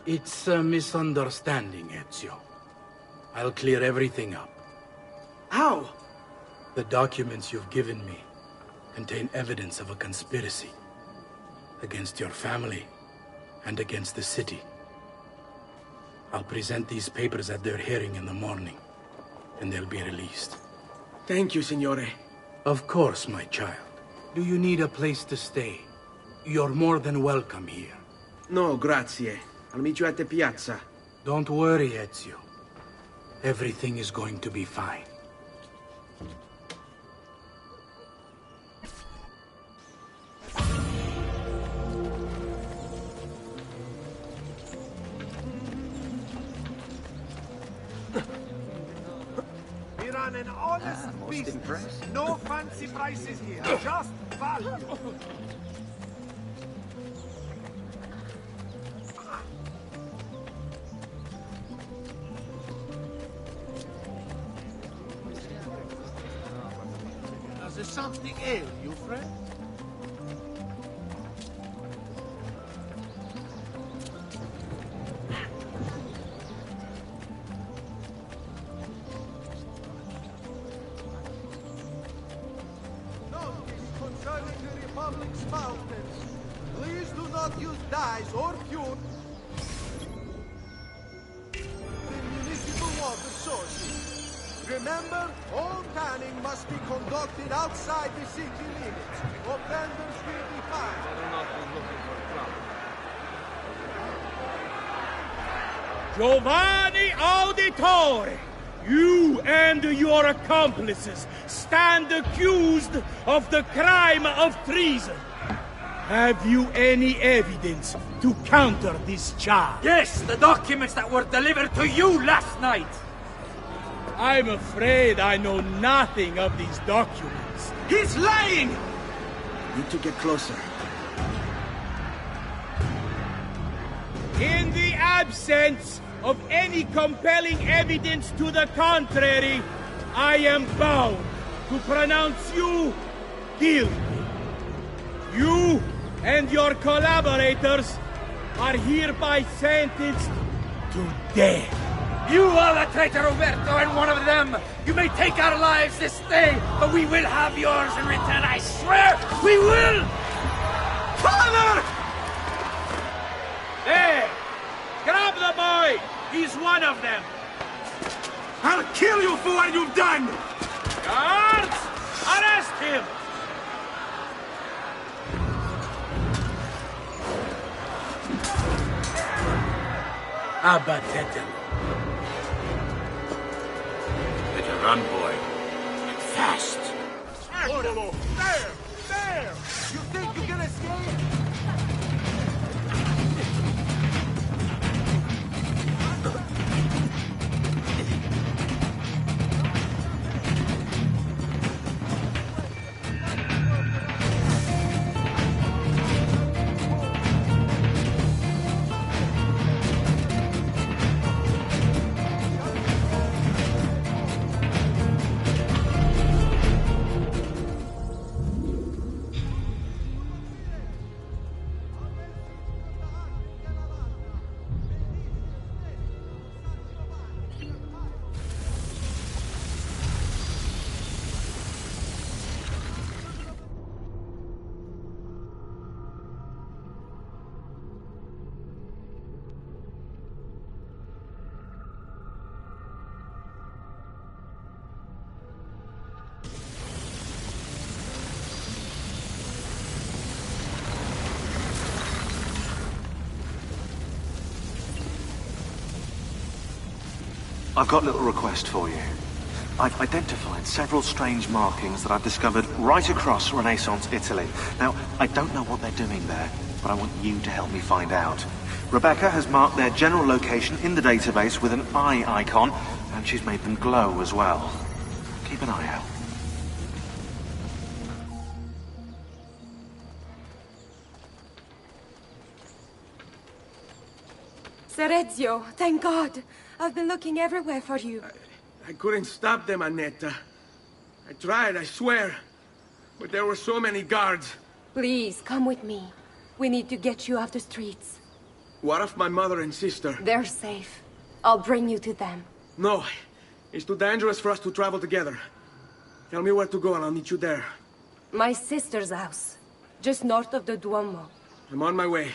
It's a misunderstanding, Ezio. I'll clear everything up.
How?
The documents you've given me contain evidence of a conspiracy against your family and against the city. I'll present these papers at their hearing in the morning, and they'll be released.
Thank you, Signore.
Of course, my child. Do you need a place to stay? You're more than welcome here.
No, grazie. I'll meet you at the piazza.
Don't worry, Ezio. Everything is going to be fine.
We run an honest business.
Impressed.
No fancy prices here. Just value. Does there something ail you, friend? Concerning the Republic's fountains, please do not use dyes or fuel the municipal water sources. Remember, all canning must be conducted outside the city limits. Offenders will be fined. Better not be looking for trouble.
Giovanni Auditore, you and your accomplices stand accused of the crime of treason. Have you any evidence to counter this charge?
Yes, the documents that were delivered to you last night.
I'm afraid I know nothing of these documents.
He's lying!
Need to get closer.
In the absence of any compelling evidence to the contrary, I am bound to pronounce you guilty. You and your collaborators are hereby sentenced to death.
You are the traitor, Roberto, and one of them. You may take our lives this day, but we will have yours in return, I swear! We will!
Father! There! Grab the boy! He's one of them!
I'll kill you for what you've done!
Guards! Arrest him!
Abatetem.
Better run, boy. And fast.
Orlo! There! There! You think you can escape?
I've got a little request for you. I've identified several strange markings that I've discovered right across Renaissance Italy. Now, I don't know what they're doing there, but I want you to help me find out. Rebecca has marked their general location in the database with an eye icon, and she's made them glow as well. Keep an eye out.
Serezio, thank God. I've been looking everywhere for you.
I couldn't stop them, Annetta. I tried, I swear. But there were so many guards.
Please, come with me. We need to get you off the streets.
What of my mother and sister?
They're safe. I'll bring you to them.
No. It's too dangerous for us to travel together. Tell me where to go and I'll meet you there.
My sister's house. Just north of the Duomo.
I'm on my way.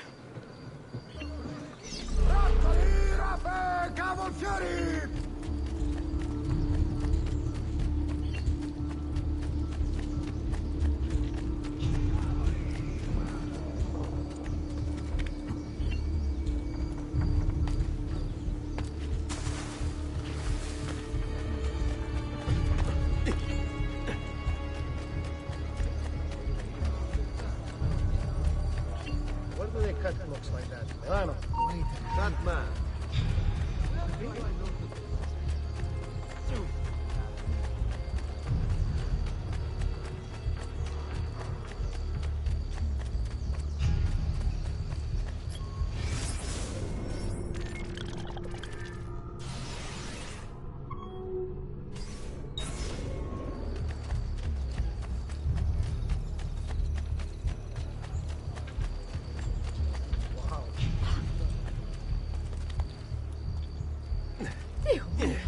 What do they cut looks like that? Milano. Wait, that man.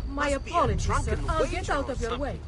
My apologies, sir. I'll get out of your way.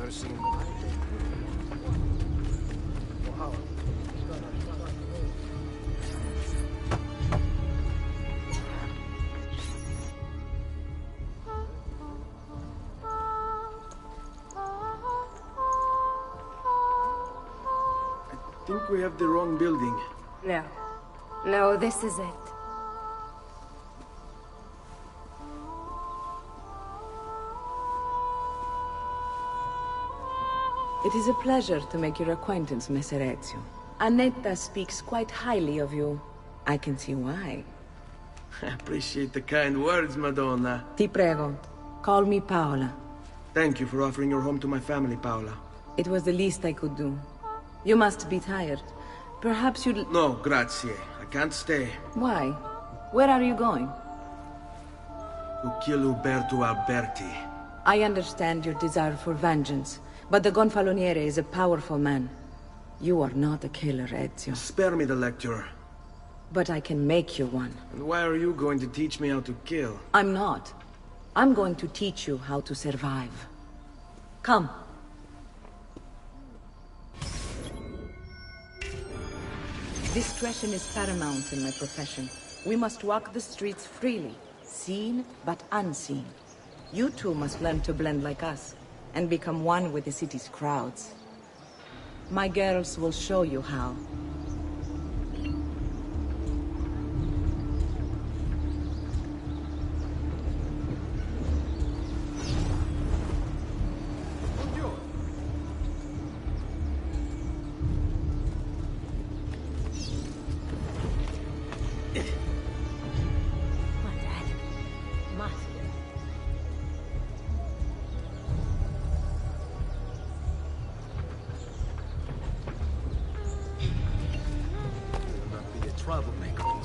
never seen him. Wow.
I think we have the wrong building.
No. No, this is it.
It is a pleasure to make your acquaintance, Messer Ezio. Annetta speaks quite highly of you. I can see why.
I appreciate the kind words, Madonna.
Ti prego, call me Paola.
Thank you for offering your home to my family, Paola.
It was the least I could do. You must be tired. Perhaps you'd...
No, grazie. I can't stay.
Why? Where are you going?
To kill Uberto Alberti.
I understand your desire for vengeance, but the Gonfaloniere is a powerful man. You are not a killer, Ezio.
Spare me the lecture.
But I can make you one.
And why are you going to teach me how to kill?
I'm not. I'm going to teach you how to survive. Come. Discretion is paramount in my profession. We must walk the streets freely, seen but unseen. You too must learn to blend like us, and become one with the city's crowds. My girls will show you how.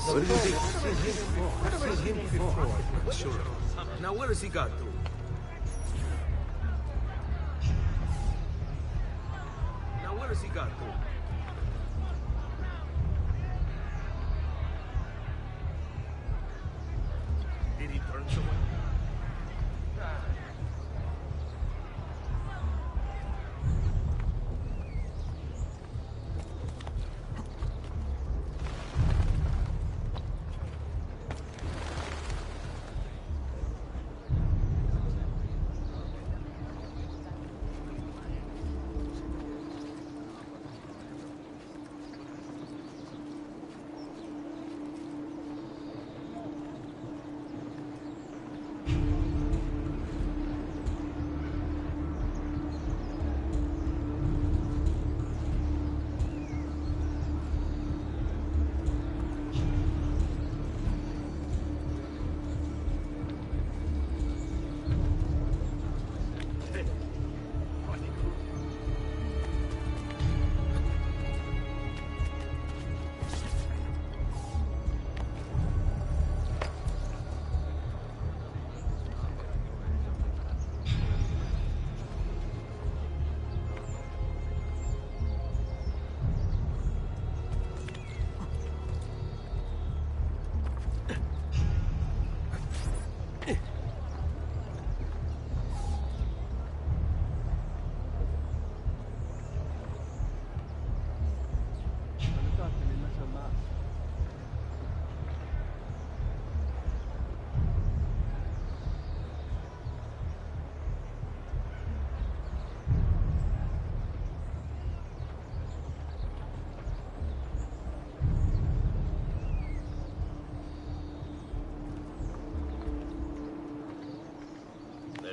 What do you think? I've seen him before. Sure. Now where has he got to? Now where has he got to? Did he turn somewhere?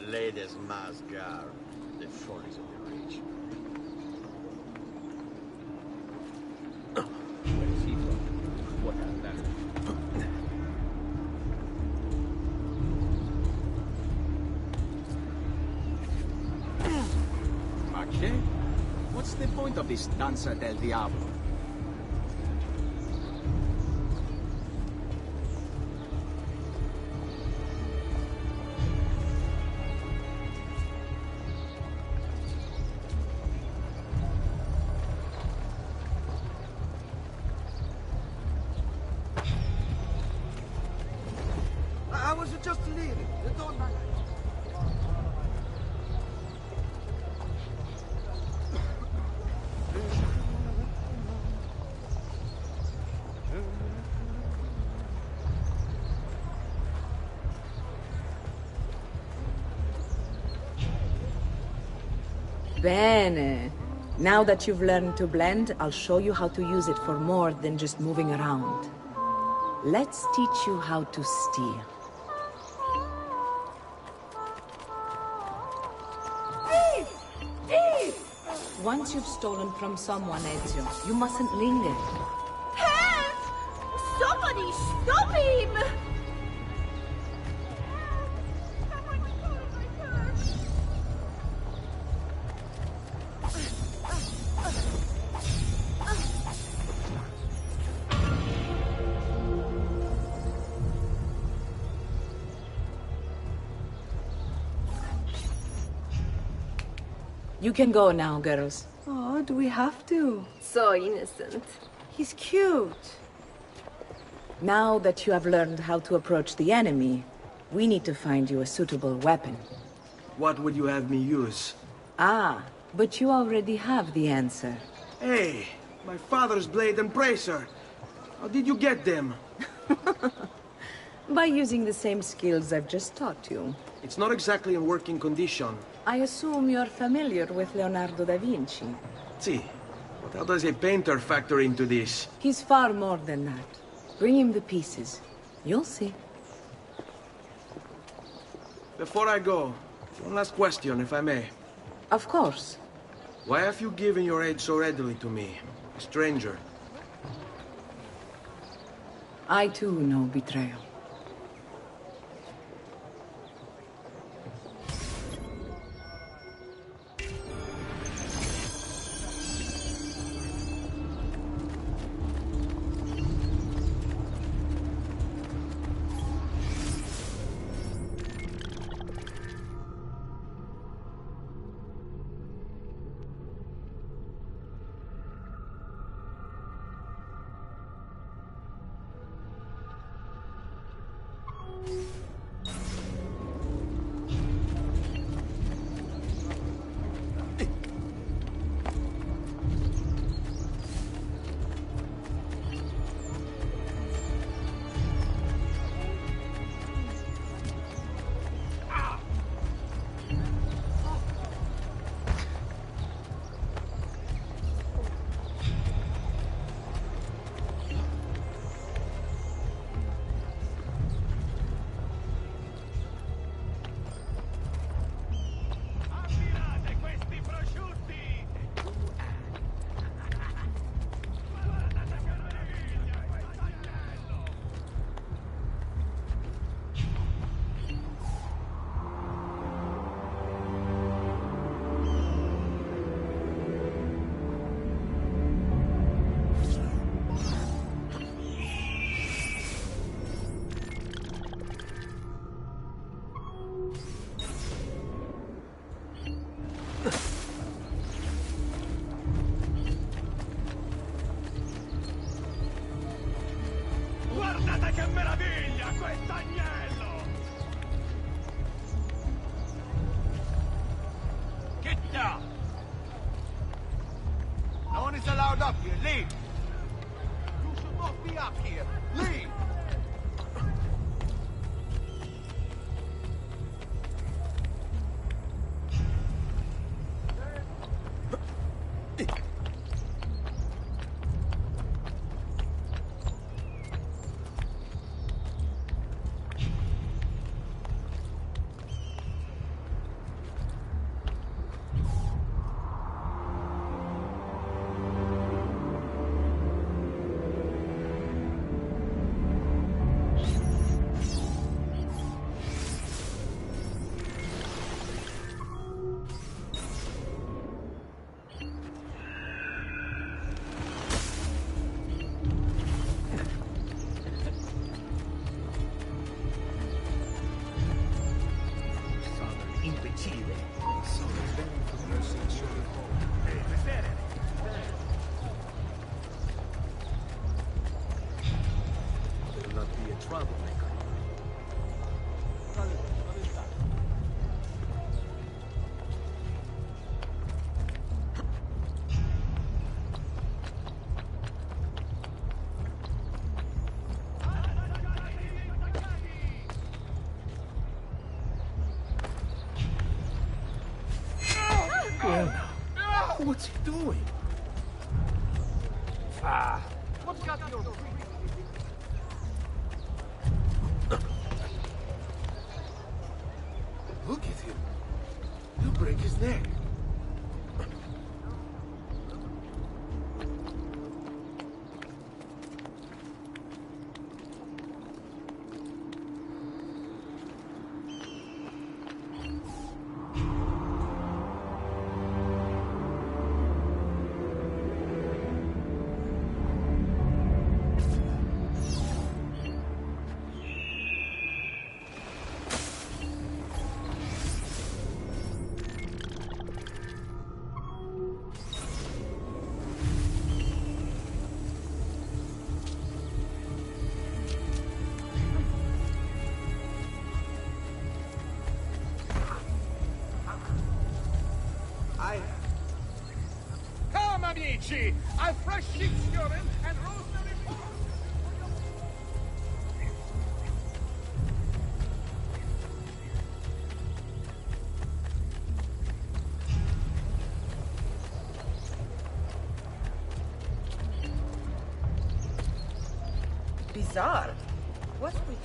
Ladies Masgar, the follies of the rich. Where is he from? What has that?
Mache? What's the point of this Danza del Diablo?
I was just leaving.
Bene. Now that you've learned to blend, I'll show you how to use it for more than just moving around. Let's teach you how to steal.
Thief! Thief!
Once you've stolen from someone, Ezio, you mustn't linger.
Help! Somebody stop him!
You can go now, girls.
Oh, do we have to?
So innocent.
He's cute.
Now that you have learned how to approach the enemy, we need to find you a suitable weapon.
What would you have me use?
Ah, but you already have the answer.
Hey, my father's blade and bracer. How did you get them?
By using the same skills I've just taught you.
It's not exactly in working condition.
I assume you're familiar with Leonardo da Vinci.
See, but how does a painter factor into this?
He's far more than that. Bring him the pieces. You'll see.
Before I go, one last question, if I may.
Of course.
Why have you given your aid so readily to me, a stranger?
I too know betrayal.
Guardate che meraviglia, quest'agnello! Get down! No one is allowed up here. Leave! You should not be up here. Leave!
What's he doing?
Ah, what's got your...
Look at him. He'll break his neck.
Come, amici! A fresh sheep's urine and rosemary pork!
Bizarre. What we...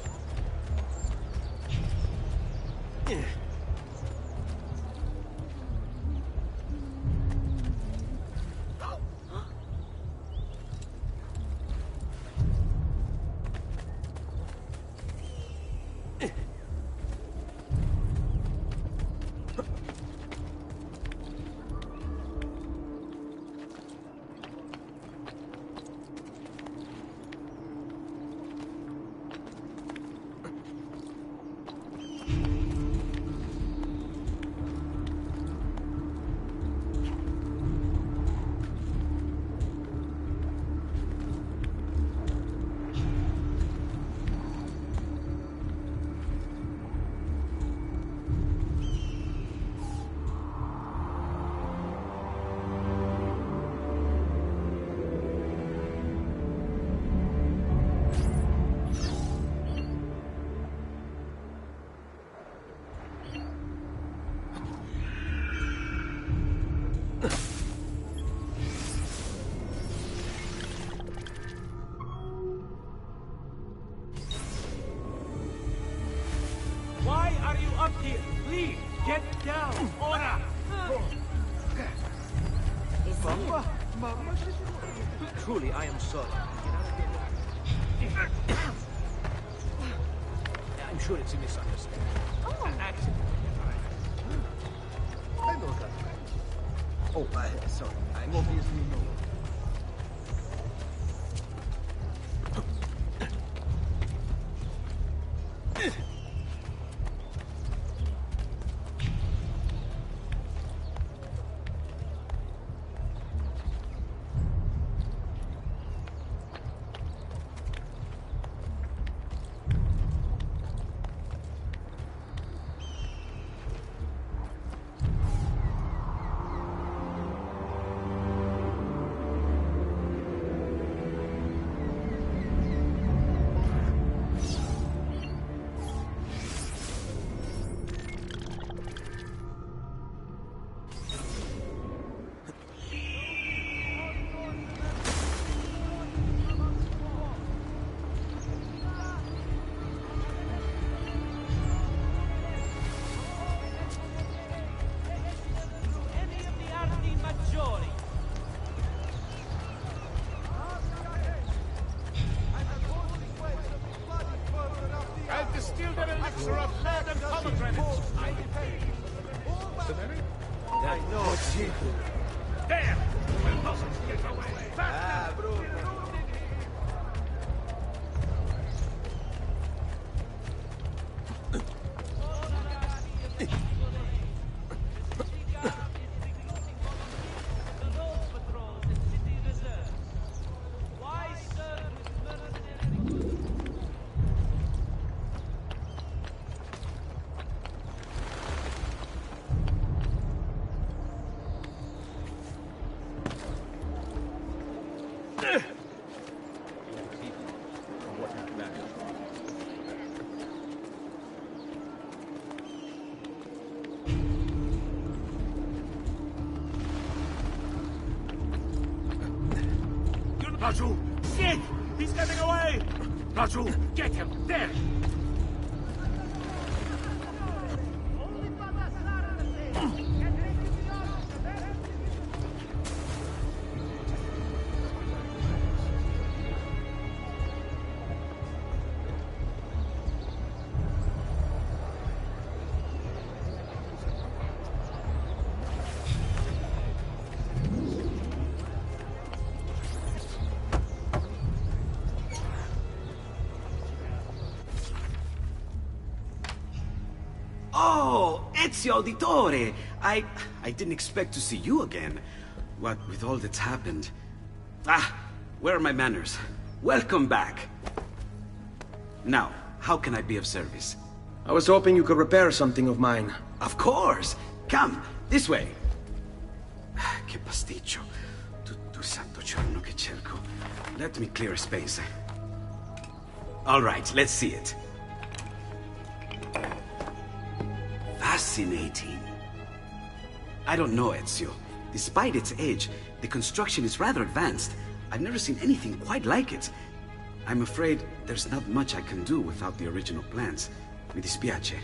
Why are you up here? Please, get down! Ora!
Truly, I am sorry. I'm sure it's a misunderstanding. An accident. I know that. Oh, sorry. I'm obviously no.
I've distilled an elixir of blood and pomegranates.
I know.
There! We'll not get away. Faster!
bro.
Raju!
Shit! He's getting away!
Raju, get him! There!
Oh, Ezio Auditore! I didn't expect to see you again. What with all that's happened. Ah, where are my manners? Welcome back. Now, how can I be of service?
I was hoping you could repair something of mine.
Of course! Come, this way! Che pasticcio. Tutto santo giorno che cerco. Let me clear a space. All right, let's see it. Fascinating. I don't know, Ezio. Despite its age, the construction is rather advanced. I've never seen anything quite like it. I'm afraid there's not much I can do without the original plans. Mi dispiace.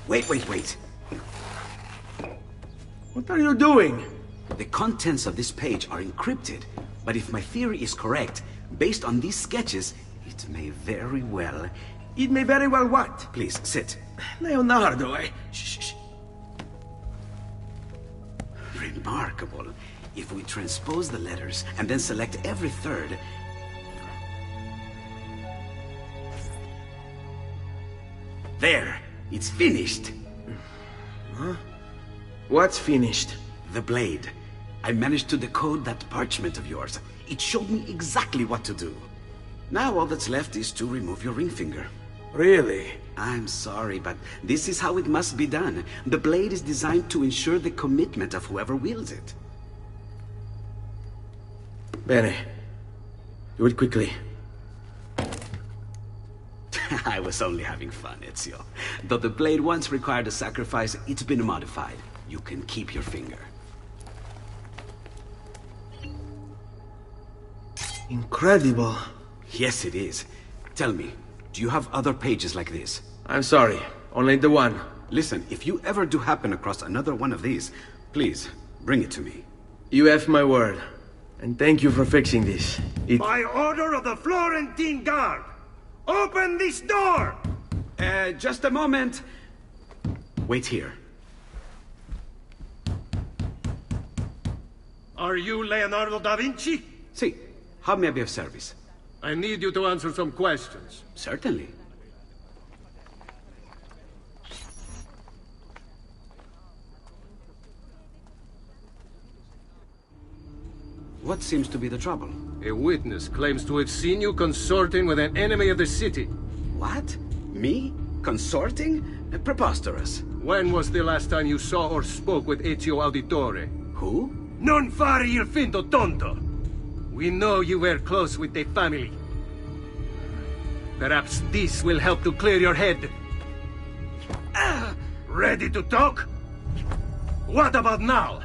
Wait.
What are you doing?
The contents of this page are encrypted, but if my theory is correct, based on these sketches, it may very well...
It may very well what?
Please, sit.
Leonardo,
Shh. Remarkable. If we transpose the letters and then select every third... There! It's finished!
Huh? What's finished?
The blade. I managed to decode that parchment of yours. It showed me exactly what to do. Now all that's left is to remove your ring finger.
Really?
I'm sorry, but this is how it must be done. The blade is designed to ensure the commitment of whoever wields it.
Bene. Do it quickly.
I was only having fun, Ezio. Though the blade once required a sacrifice, it's been modified. You can keep your finger.
Incredible.
Yes, it is. Tell me, do you have other pages like this?
I'm sorry, only the one.
Listen, if you ever do happen across another one of these, please, bring it to me.
You have my word. And thank you for fixing this.
By order of the Florentine Guard! Open this door!
Just a moment. Wait here.
Are you Leonardo da Vinci?
Si. How may I be of service?
I need you to answer some questions.
Certainly. What seems to be the trouble?
A witness claims to have seen you consorting with an enemy of the city.
What? Me? Consorting? Preposterous.
When was the last time you saw or spoke with Ezio Auditore?
Who?
Non fare il finto tonto! We know you were close with the family. Perhaps this will help to clear your head. Ready to talk? What about now?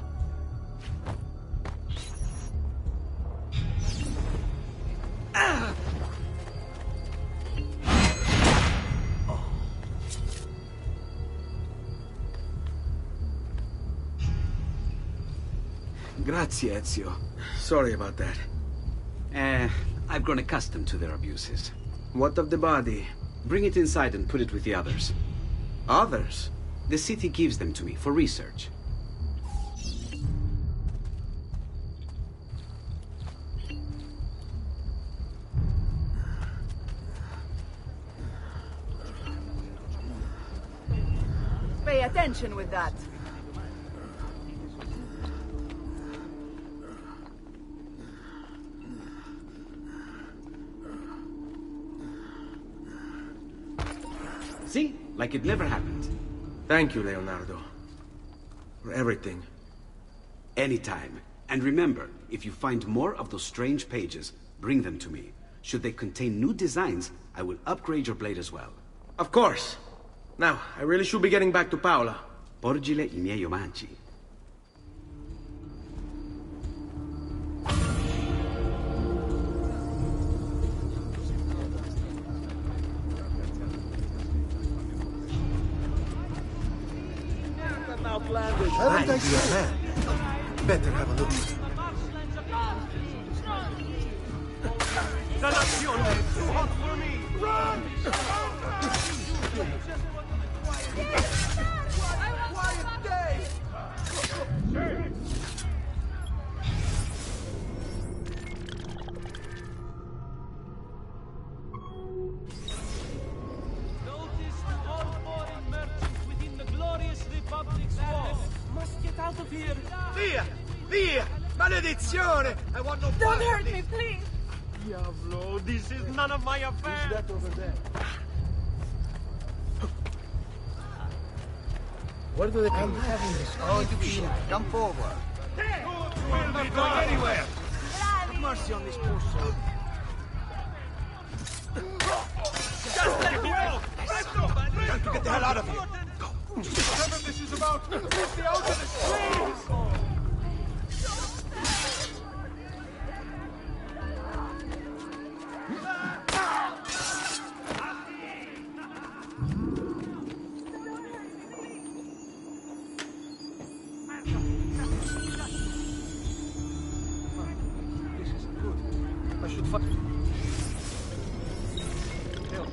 Grazie, Ezio.
Sorry about that.
I've grown accustomed to their abuses.
What of the body?
Bring it inside and put it with the others.
Others?
The city gives them to me for research.
Pay attention with that.
See? Like it never happened.
Thank you, Leonardo. For everything.
Anytime. And remember, if you find more of those strange pages, bring them to me. Should they contain new designs, I will upgrade your blade as well.
Of course. Now, I really should be getting back to Paola.
Porgile I miei omaggi.
outlandish. Haven't I said? Better have a look.
The Nazione is too hot for me! Run!
Quiet day!
Notice to all foreign merchants within the glorious Republic's walls. Must get out of here.
Via! Via! Maledizione! I want no
Don't
part
hurt
of
me,
this.
please!
Diavolo, this is none of my affair!
Who's that over there? Where do they come from?
Having this. Oh, you should come forward.
We'll not go anywhere!
Have mercy on this poor soul.
Just let me go!
Time to get the hell out of here.
Whatever this is about, get me out of this, please!
This isn't good. I should find... Help.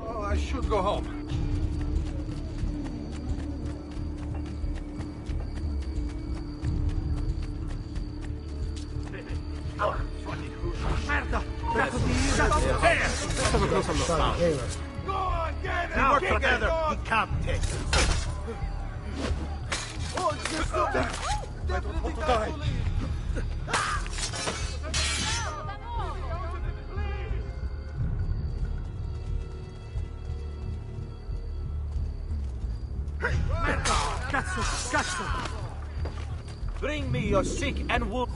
Oh, I should go home.
Merda! Cazzo di Stavo close Go on, get him!
Work together. He can't take it.
Oh, just go back! I don't want to die! Cazzo!
Bring me your sick and wounded.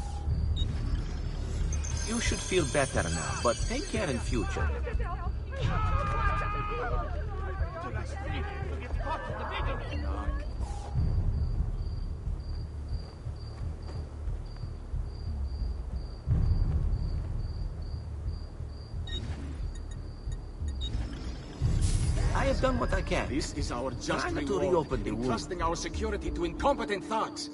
You should feel better now, but take care in future. I have done what I can.
This is our just
Trying to
reward,
reopen the wound.
entrusting our security to incompetent thugs.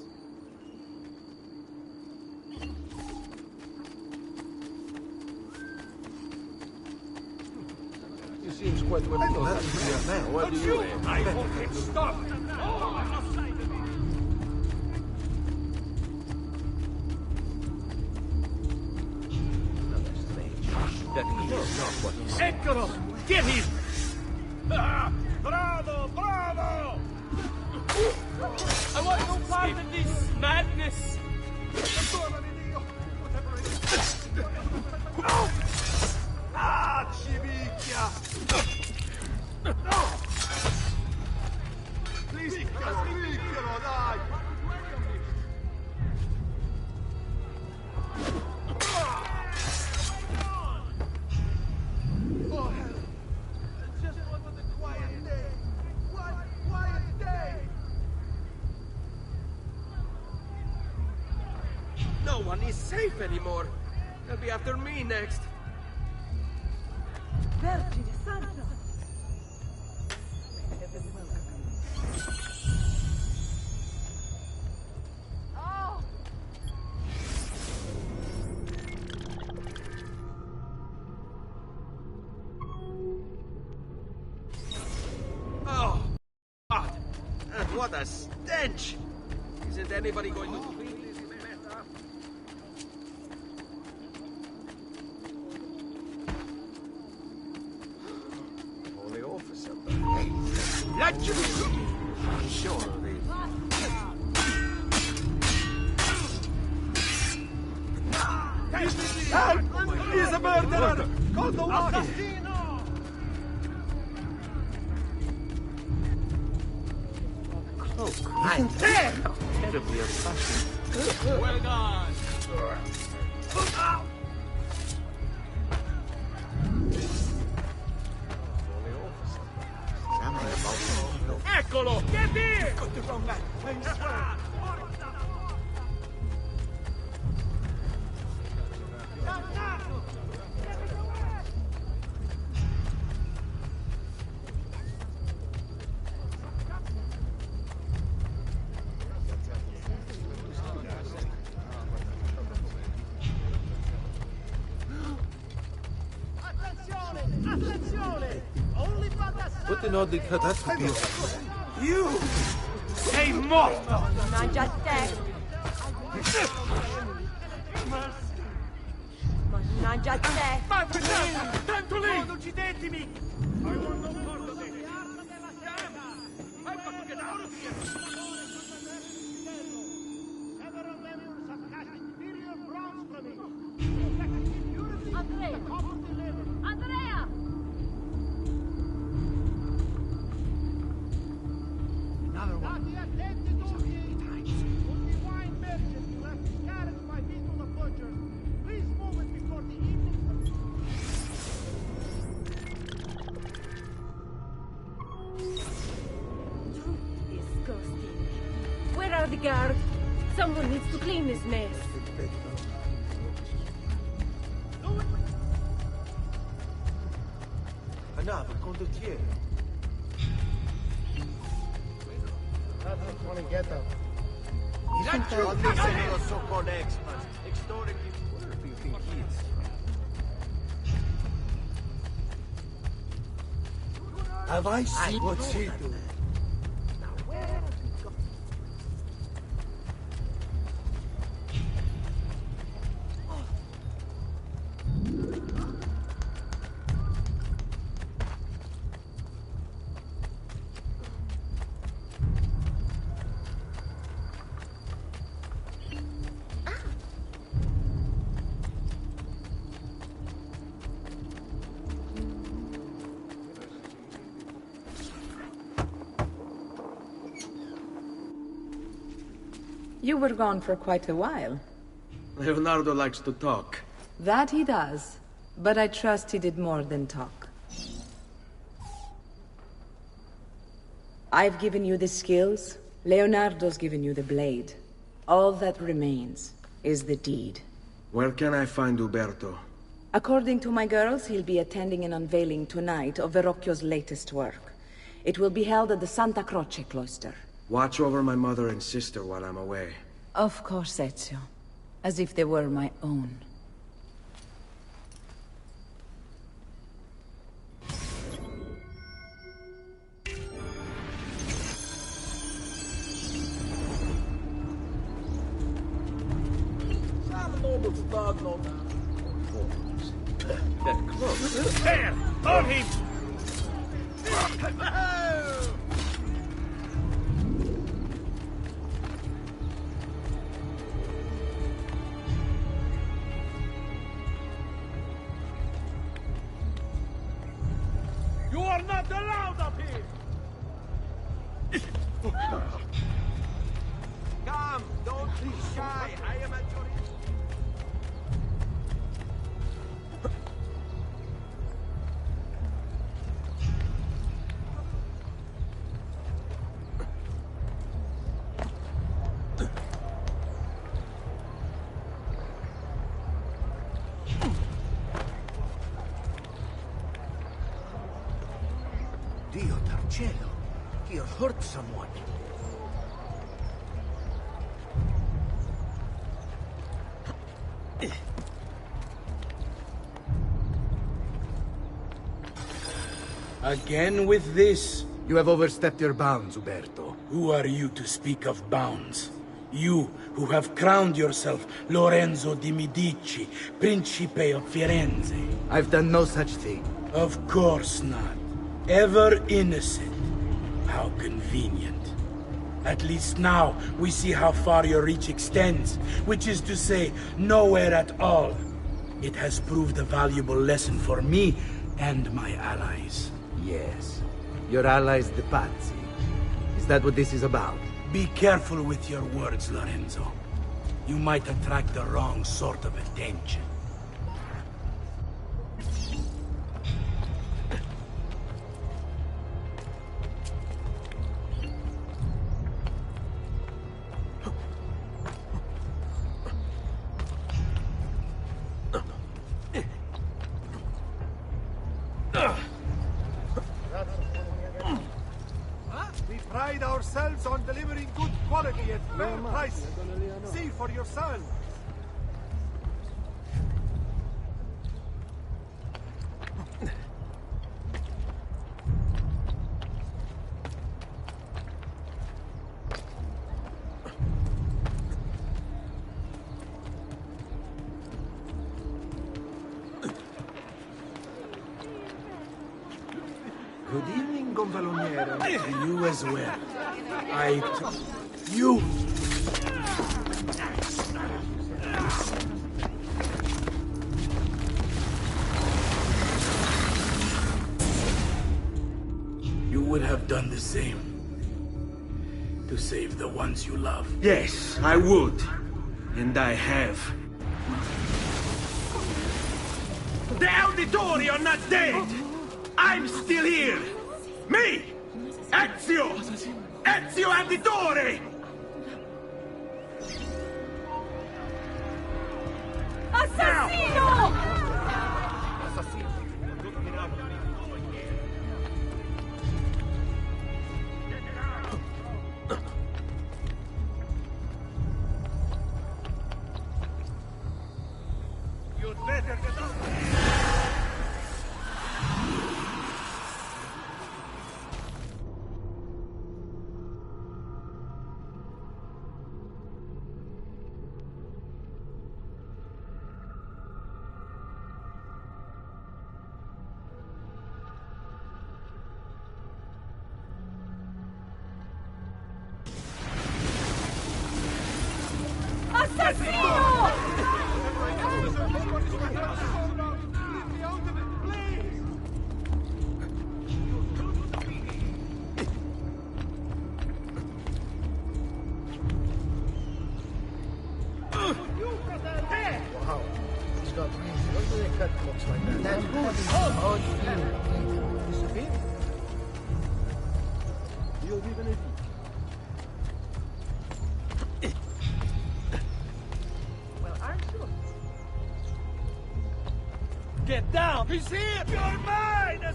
He seems quite well known. What do you aim?
I hope him stop!
That is not what he said.
Eccolo! Get him! Ah, bravo! Bravo!
I want no part of this madness.
Ah, civicchia! Spicchialo, dai!
Oh, hell. I just wanted a quiet day. One quiet day.
No one is safe anymore. They'll be after me next.
Vergine Santa!
Oh!
Oh, God! And what a stench! Isn't anybody going to clean this mess up? Holy officer. Hey, let you sure
Help! He's a murderer! Call the water!
I'm terribly old-fashioned.
Well done! Eccolo! Get here! Got the wrong man. I swear.
know that could be.
You! Sei morto!
Non già te! Mannaggia te!
Tanto lì!
Non uccidetemi!
Andrea!
Another one. The wine merchant who left his carriage by Vito the Butcher. Please move it before the evening.
Disgusting. Where are the guards? Someone needs to clean this mess.
Anava, condottiere.
That's one get up.
Not listening to so-called experts. Extorting people. Where do you think he is?
Have I seen what's he doing?
You were gone for quite a while.
Leonardo likes to talk.
That he does. But I trust he did more than talk. I've given you the skills. Leonardo's given you the blade. All that remains is the deed.
Where can I find Uberto?
According to my girls, he'll be attending an unveiling tonight of Verrocchio's latest work. It will be held at the Santa Croce cloister.
Watch over my mother and sister while I'm away.
Of course, Ezio. As if they were my own.
Some noble thug, no. That close.
There! On him!
You are not allowed up here! Come, don't be shy. I am at your...
Dio Tarcello, he hurt someone.
Again with this?
You have overstepped your bounds, Uberto.
Who are you to speak of bounds? You, who have crowned yourself Lorenzo di Medici, Principe of Firenze.
I've done no such thing.
Of course not. Ever innocent. How convenient. At least now, we see how far your reach extends, which is to say, nowhere at all. It has proved a valuable lesson for me and my allies.
Yes. Your allies, the Pazzi. Is that what this is about?
Be careful with your words, Lorenzo. You might attract the wrong sort of attention.
We pride ourselves on delivering good quality at fair price. See for yourself.
Morning, Gonfaloniere.
And you as well. You! You would have done the same. To save the ones you love.
Yes, I would. And I have. The Auditori are not dead! I'm still here! Me! Ezio! Ezio Auditore!
Assassino!
You'd better get up!
Wow. He's got what do they cut looks like that? That's
Well, aren't you? Get down! He's here! You're mine!
They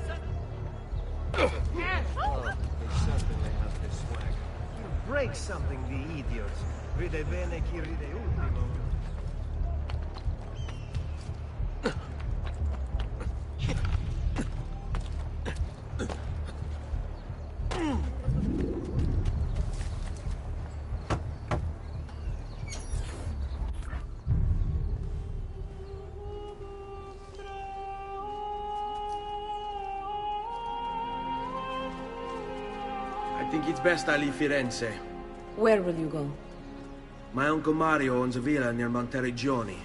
certainly have this swag. You break something, the idiots. Ride bene chi ride ultimo.
I think it's best I leave Firenze.
Where will you go?
My Uncle Mario owns a villa near Monteregioni.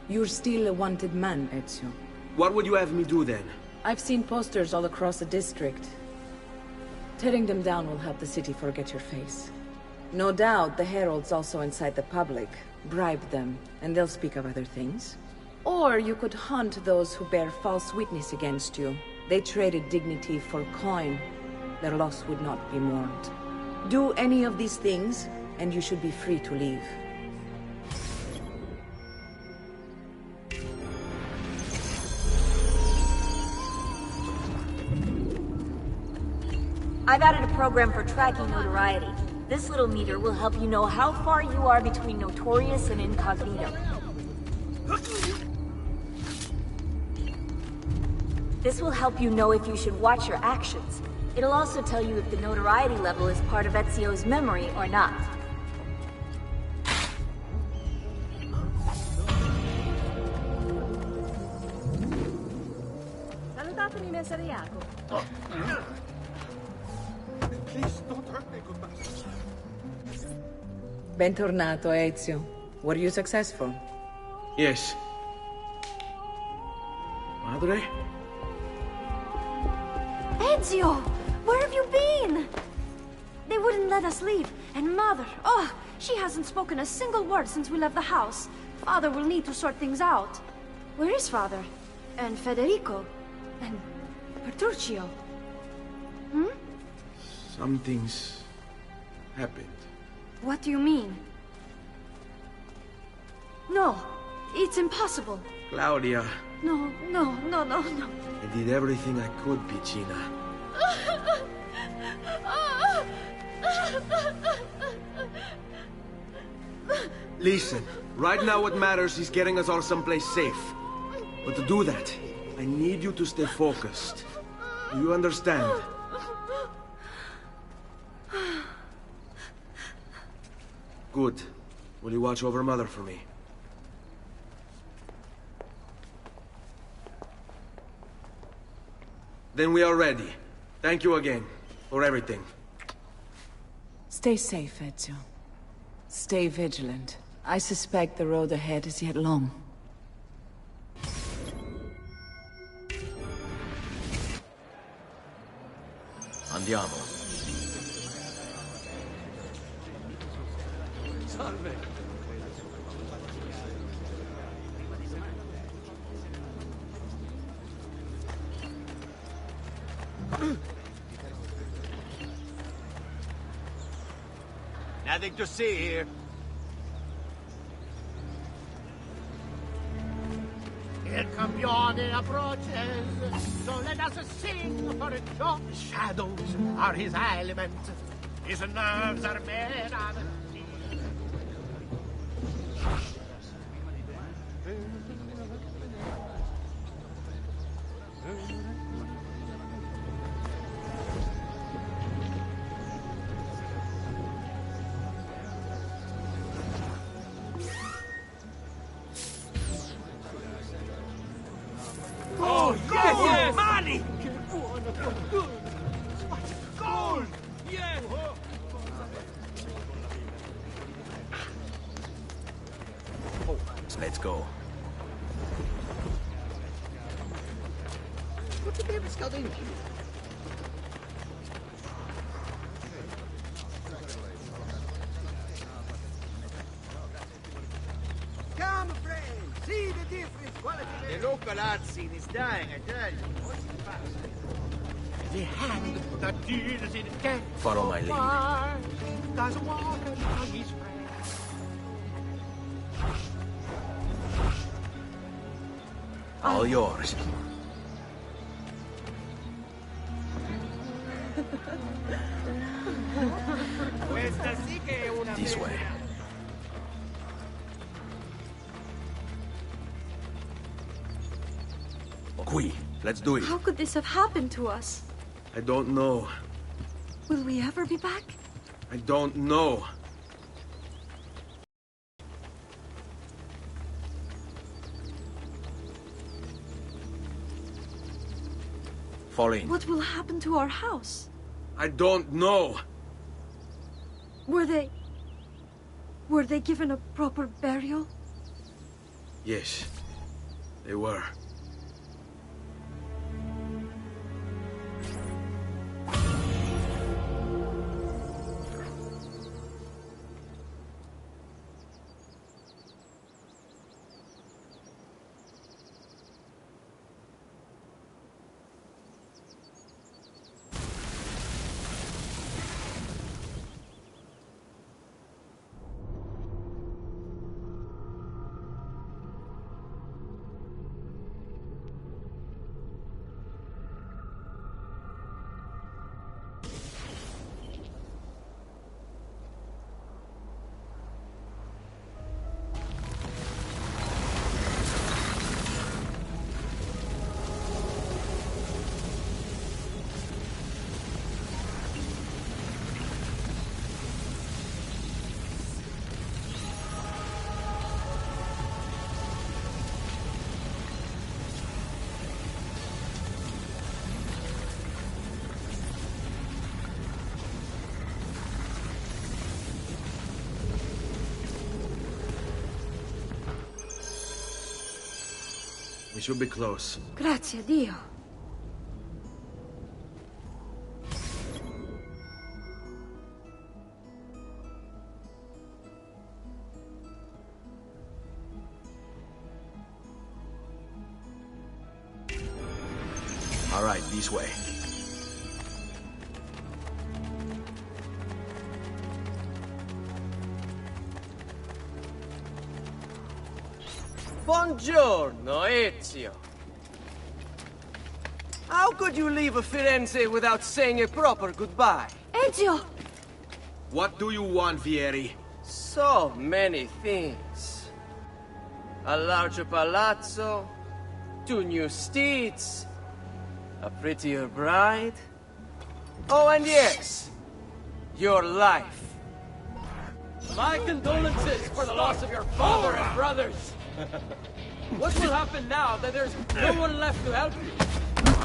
You're still a wanted man, Ezio.
What would you have me do then?
I've seen posters all across the district. Tearing them down will help the city forget your face. No doubt the heralds also incite the public. Bribe them, and they'll speak of other things. Or you could hunt those who bear false witness against you. They traded dignity for coin. Their loss would not be mourned. Do any of these things, and you should be free to leave.
I've added a program for tracking notoriety. This little meter will help you know how far you are between notorious and incognito. This will help you know if you should watch your actions. It'll also tell you if the notoriety level is part of Ezio's memory or not.
Salutatemi, Messer Iaco.
Please don't hurt me, goodbye.
Bentornato, Ezio. Were you successful?
Yes. Madre?
Ezio! Where have you been? They wouldn't let us leave. And Mother, oh, she hasn't spoken a single word since we left the house. Father will need to sort things out. Where is Father? And Federico? And Petruchio? Hmm?
Something's happened.
What do you mean? No, it's impossible.
Claudia,
No.
I did everything I could, Piccina. Listen, right now what matters is getting us all someplace safe. But to do that, I need you to stay focused. Do you understand? Good. Will you watch over Mother for me? Then we are ready. Thank you again for everything.
Stay safe, Ezio. Stay vigilant. I suspect the road ahead is yet long.
Andiamo.
Salve.
Nothing to see here.
Il campione approaches, so let us sing for joy. Shadows are his element. His nerves are made of steel.
Oh, yes, yes! Money!
Gold!
Yes!
Let's go.
What did they scout into? Come, friend! See the difference quality. The local art scene is dying, I tell you. What's the fast?
The hand that deals in death.
Follow my lead.
Does walk along his friend.
All yours. This way. Qui, let's do it.
How could this have happened to us?
I don't know.
Will we ever be back?
I don't know. Fall in.
What will happen to our house?
I don't know.
Were they given a proper burial?
Yes, they were. We should be close.
Grazie a Dio.
All right, this way.
Buongiorno, Ezio. How could you leave Firenze without saying a proper goodbye?
Ezio!
What do you want, Vieri?
So many things. A larger palazzo, 2 new steeds, a prettier bride. Oh, and yes, your life.
My condolences for the loss of your father and brothers. What will happen now that there's no one left to help you?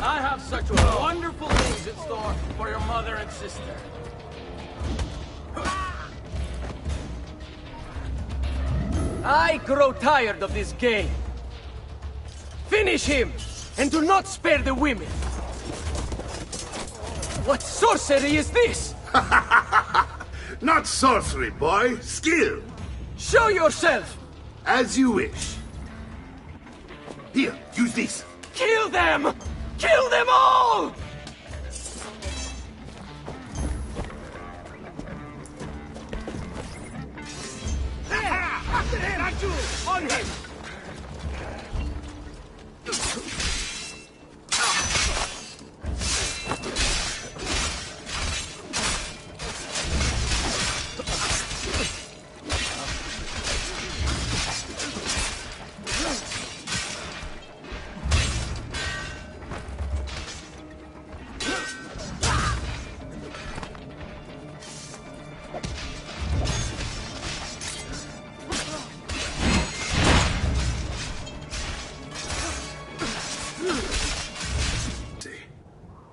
I have such wonderful things in store for your mother and sister.
I grow tired of this game. Finish him, and do not spare the women. What sorcery is this?
Not sorcery, boy. Skill.
Show yourself.
As you wish. Here, use this.
Kill them! Kill them all!
After him! On him!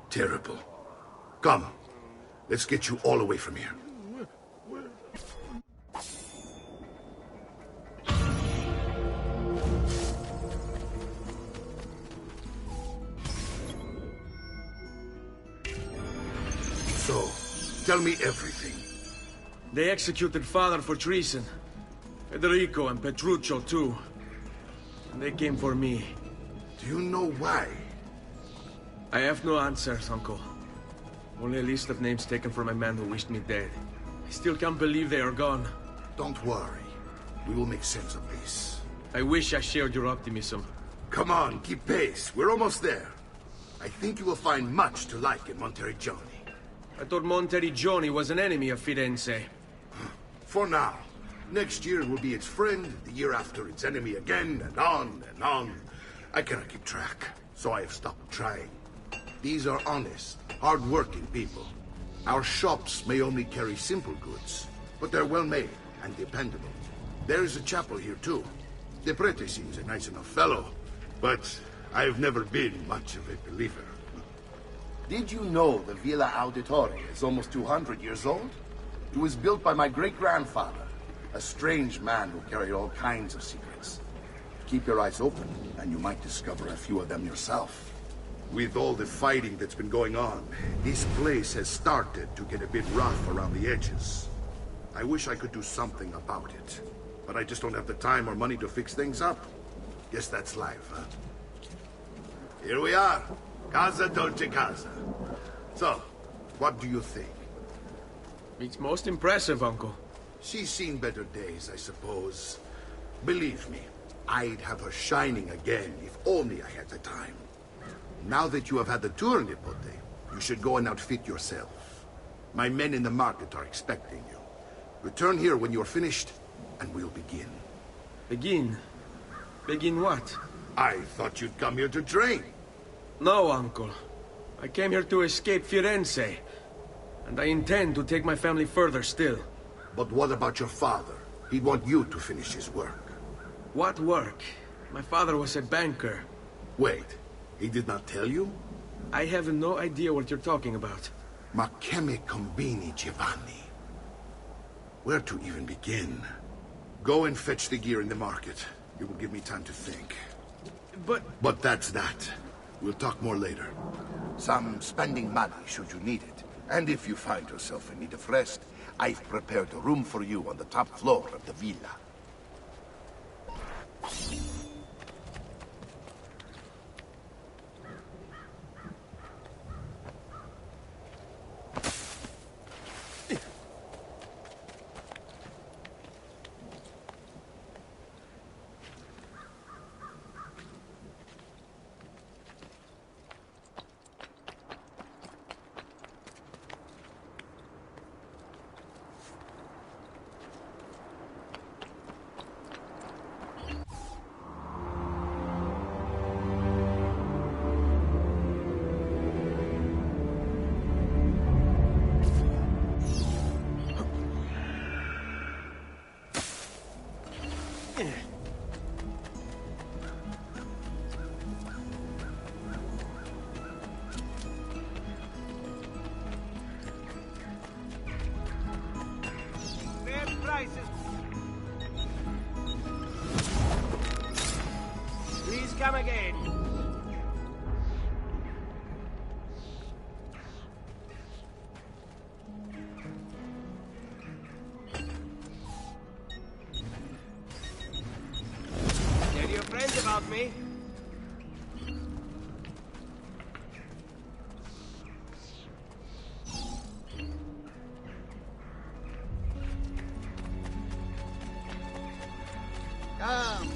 Terrible. Come. Let's get you all away from here. So, tell me everything.
They executed father for treason. Federico and Petruccio too. And they came for me.
Do you know why?
I have no answers, Uncle. Only a list of names taken from a man who wished me dead. I still can't believe they are gone.
Don't worry. We will make sense of this.
I wish I shared your optimism.
Come on, keep pace. We're almost there. I think you will find much to like in Monteriggioni.
I thought Monteriggioni was an enemy of Firenze.
For now. Next year will be its friend, the year after its enemy again, and on and on. I cannot keep track, so I have stopped trying. These are honest, hard-working people. Our shops may only carry simple goods, but they're well-made and dependable. There is a chapel here, too. The prete seems a nice enough fellow, but I've never been much of a believer.
Did you know the Villa Auditore is almost 200 years old? It was built by my great-grandfather, a strange man who carried all kinds of secrets. Keep your eyes open, and you might discover a few of them yourself.
With all the fighting that's been going on, this place has started to get a bit rough around the edges. I wish I could do something about it, but I just don't have the time or money to fix things up. Guess that's life, huh? Here we are. Casa Dolce Casa. So, what do you think?
It's most impressive, Uncle.
She's seen better days, I suppose. Believe me, I'd have her shining again if only I had the time. Now that you have had the tour, Nipote, you should go and outfit yourself. My men in the market are expecting you. Return here when you're finished, and we'll begin.
Begin? Begin what?
I thought you'd come here to train.
No, Uncle. I came here to escape Firenze. And I intend to take my family further still.
But what about your father? He'd want you to finish his work.
What work? My father was a banker.
Wait. He did not tell you?
I have no idea what you're talking about.
Ma che me combini, Giovanni? Where to even begin? Go and fetch the gear in the market. It will give me time to think. But that's that. We'll talk more later.
Some spending money should you need it. And if you find yourself in need of rest, I've prepared a room for you on the top floor of the villa.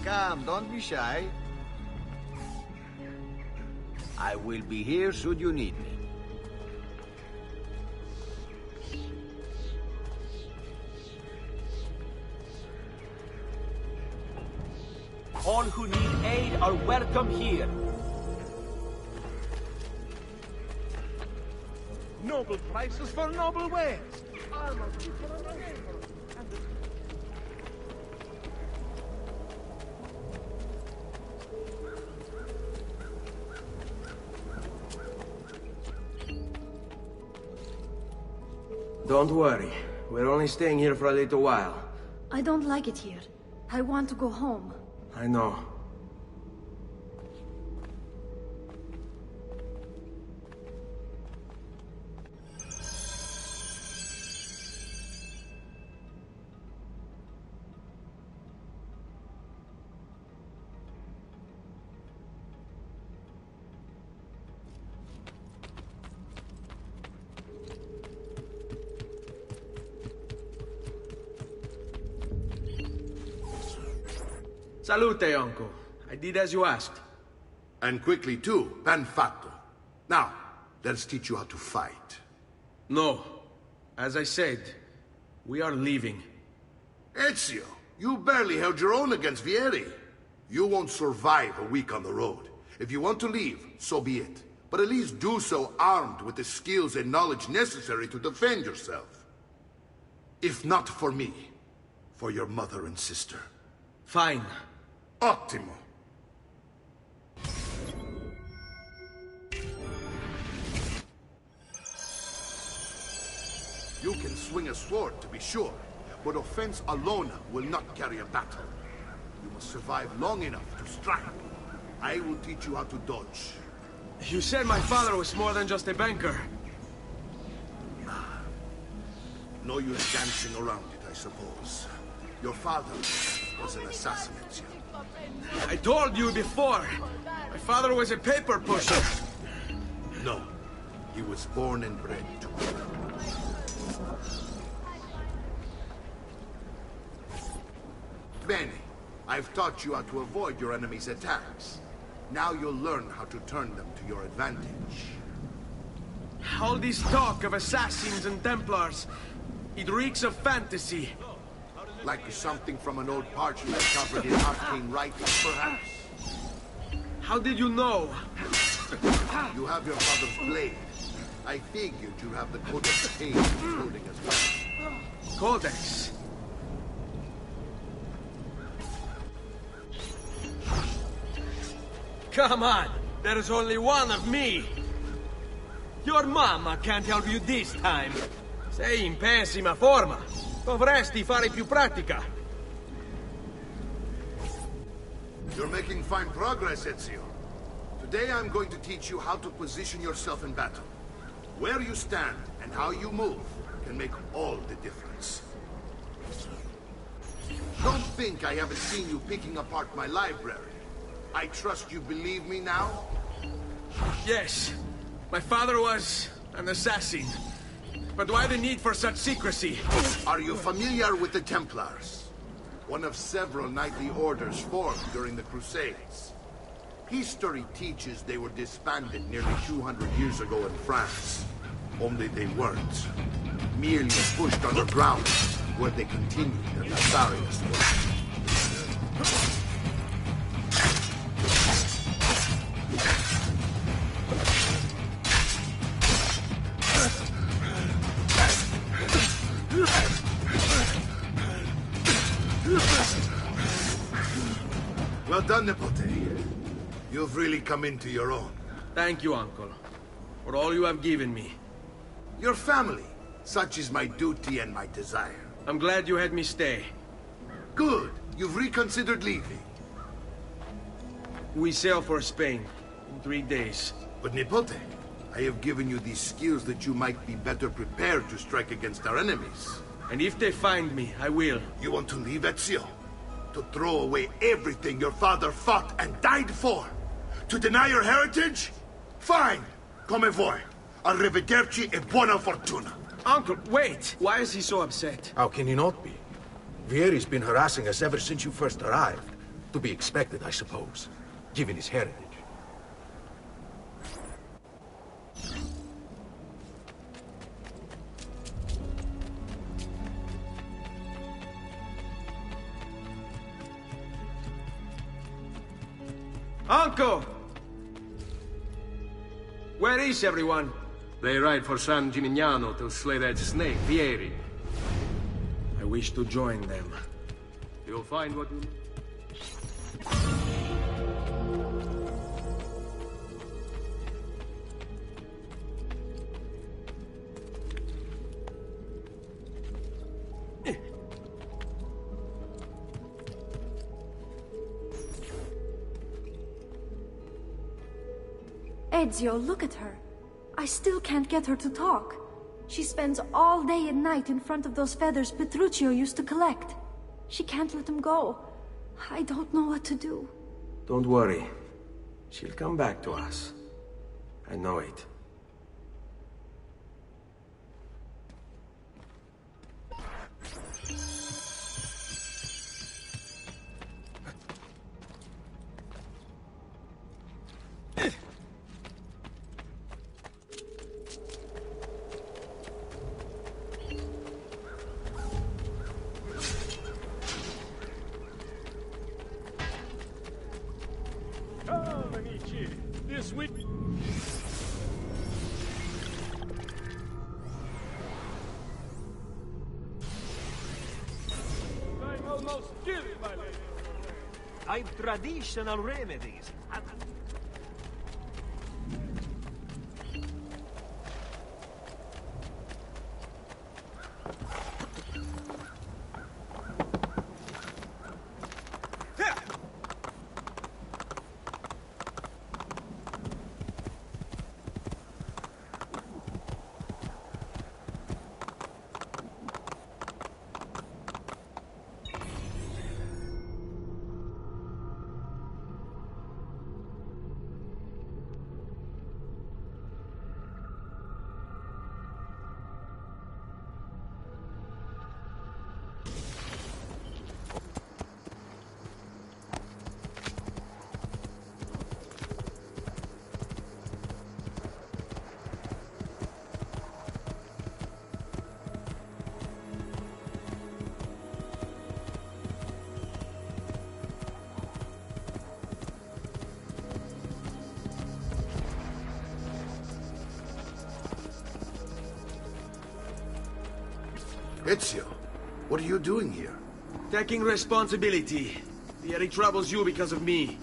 Come, don't be shy. I will be here should you need me.
All who need aid are welcome here.
Noble prices for noble wares. Armor fit for a neighbor.
Don't worry. We're only staying here for a little while.
I don't like it here. I want to go home.
I know. Salute, uncle. I did as you asked.
And quickly too, ben fatto. Now, let's teach you how to fight.
No. As I said, we are leaving.
Ezio, you barely held your own against Vieri. You won't survive a week on the road. If you want to leave, so be it. But at least do so armed with the skills and knowledge necessary to defend yourself. If not for me, for your mother and sister.
Fine.
Ottimo. You can swing a sword, to be sure, but offense alone will not carry a battle. You must survive long enough to strike. I will teach you how to dodge.
You said my father was more than just a banker.
No use dancing around it, I suppose. Your father was an assassin, Ezio.
I told you before. My father was a paper pusher.
No. He was born and bred to kill. Bene. I've taught you how to avoid your enemy's attacks. Now you'll learn how to turn them to your advantage.
All this talk of assassins and Templars, it reeks of fantasy.
Like something from an old parchment covered in arcane writings, perhaps?
How did you know?
You have your father's blade. I figured you have the Codex Pain including as well.
Codex? Come on! There's only one of me! Your mama can't help you this time. Sei in pessima forma. Dovresti fare più pratica.
You're making fine progress, Ezio. Today I'm going to teach you how to position yourself in battle. Where you stand and how you move can make all the difference. Don't think I haven't seen you picking apart my library. I trust you believe me now?
Yes. My father was an assassin. But why the need for such secrecy?
Are you familiar with the Templars? One of several knightly orders formed during the Crusades. History teaches they were disbanded nearly 200 years ago in France. Only they weren't. Merely pushed underground, where they continued their nefarious work. Well done, Nipote. You've really come into your own.
Thank you, Uncle, for all you have given me.
Your family. Such is my duty and my desire.
I'm glad you had me stay.
Good. You've reconsidered leaving.
We sail for Spain in 3 days.
But Nipote, I have given you these skills that you might be better prepared to strike against our enemies.
And if they find me, I will.
You want to leave, Ezio? To throw away everything your father fought and died for? To deny your heritage? Fine! Come vuoi. Arrivederci e buona fortuna.
Uncle, wait! Why is he so upset?
How can he not be? Vieri's been harassing us ever since you first arrived. To be expected, I suppose, given his heritage.
Uncle! Where is everyone?
They ride for San Gimignano to slay that snake, Vieri.
I wish to join them.
You'll find what you need.
Ezio, look at her. I still can't get her to talk. She spends all day and night in front of those feathers Petruchio used to collect. She can't let them go. I don't know what to do.
Don't worry. She'll come back to us. I know it.
Come, amici. This week. I'm almost killed, my lady. I've traditional remedies.
Ezio, what are you doing here?
Taking responsibility. Vieri troubles you because of me.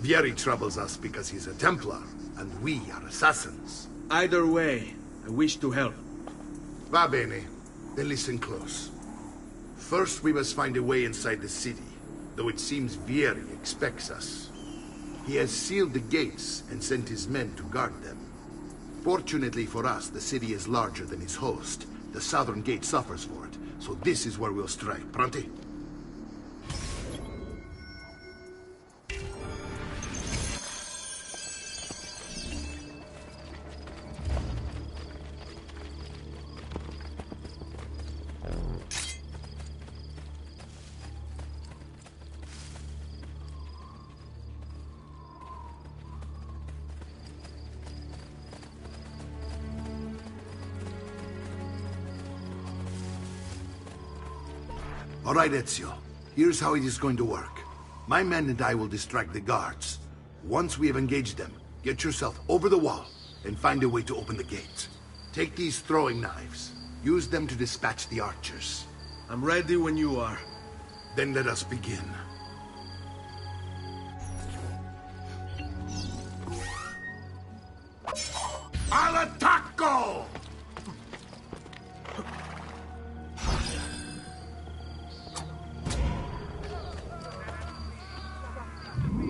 Vieri troubles us because he's a Templar, and we are assassins.
Either way, I wish to help.
Va bene. Then listen close. First, we must find a way inside the city, though it seems Vieri expects us. He has sealed the gates and sent his men to guard them. Fortunately for us, the city is larger than its host. The southern gate suffers for it, so this is where we'll strike. Pronti? All right, Ezio. Here's how it is going to work. My men and I will distract the guards. Once we have engaged them, get yourself over the wall and find a way to open the gate. Take these throwing knives. Use them to dispatch the archers.
I'm ready when you are.
Then let us begin. Al attacco!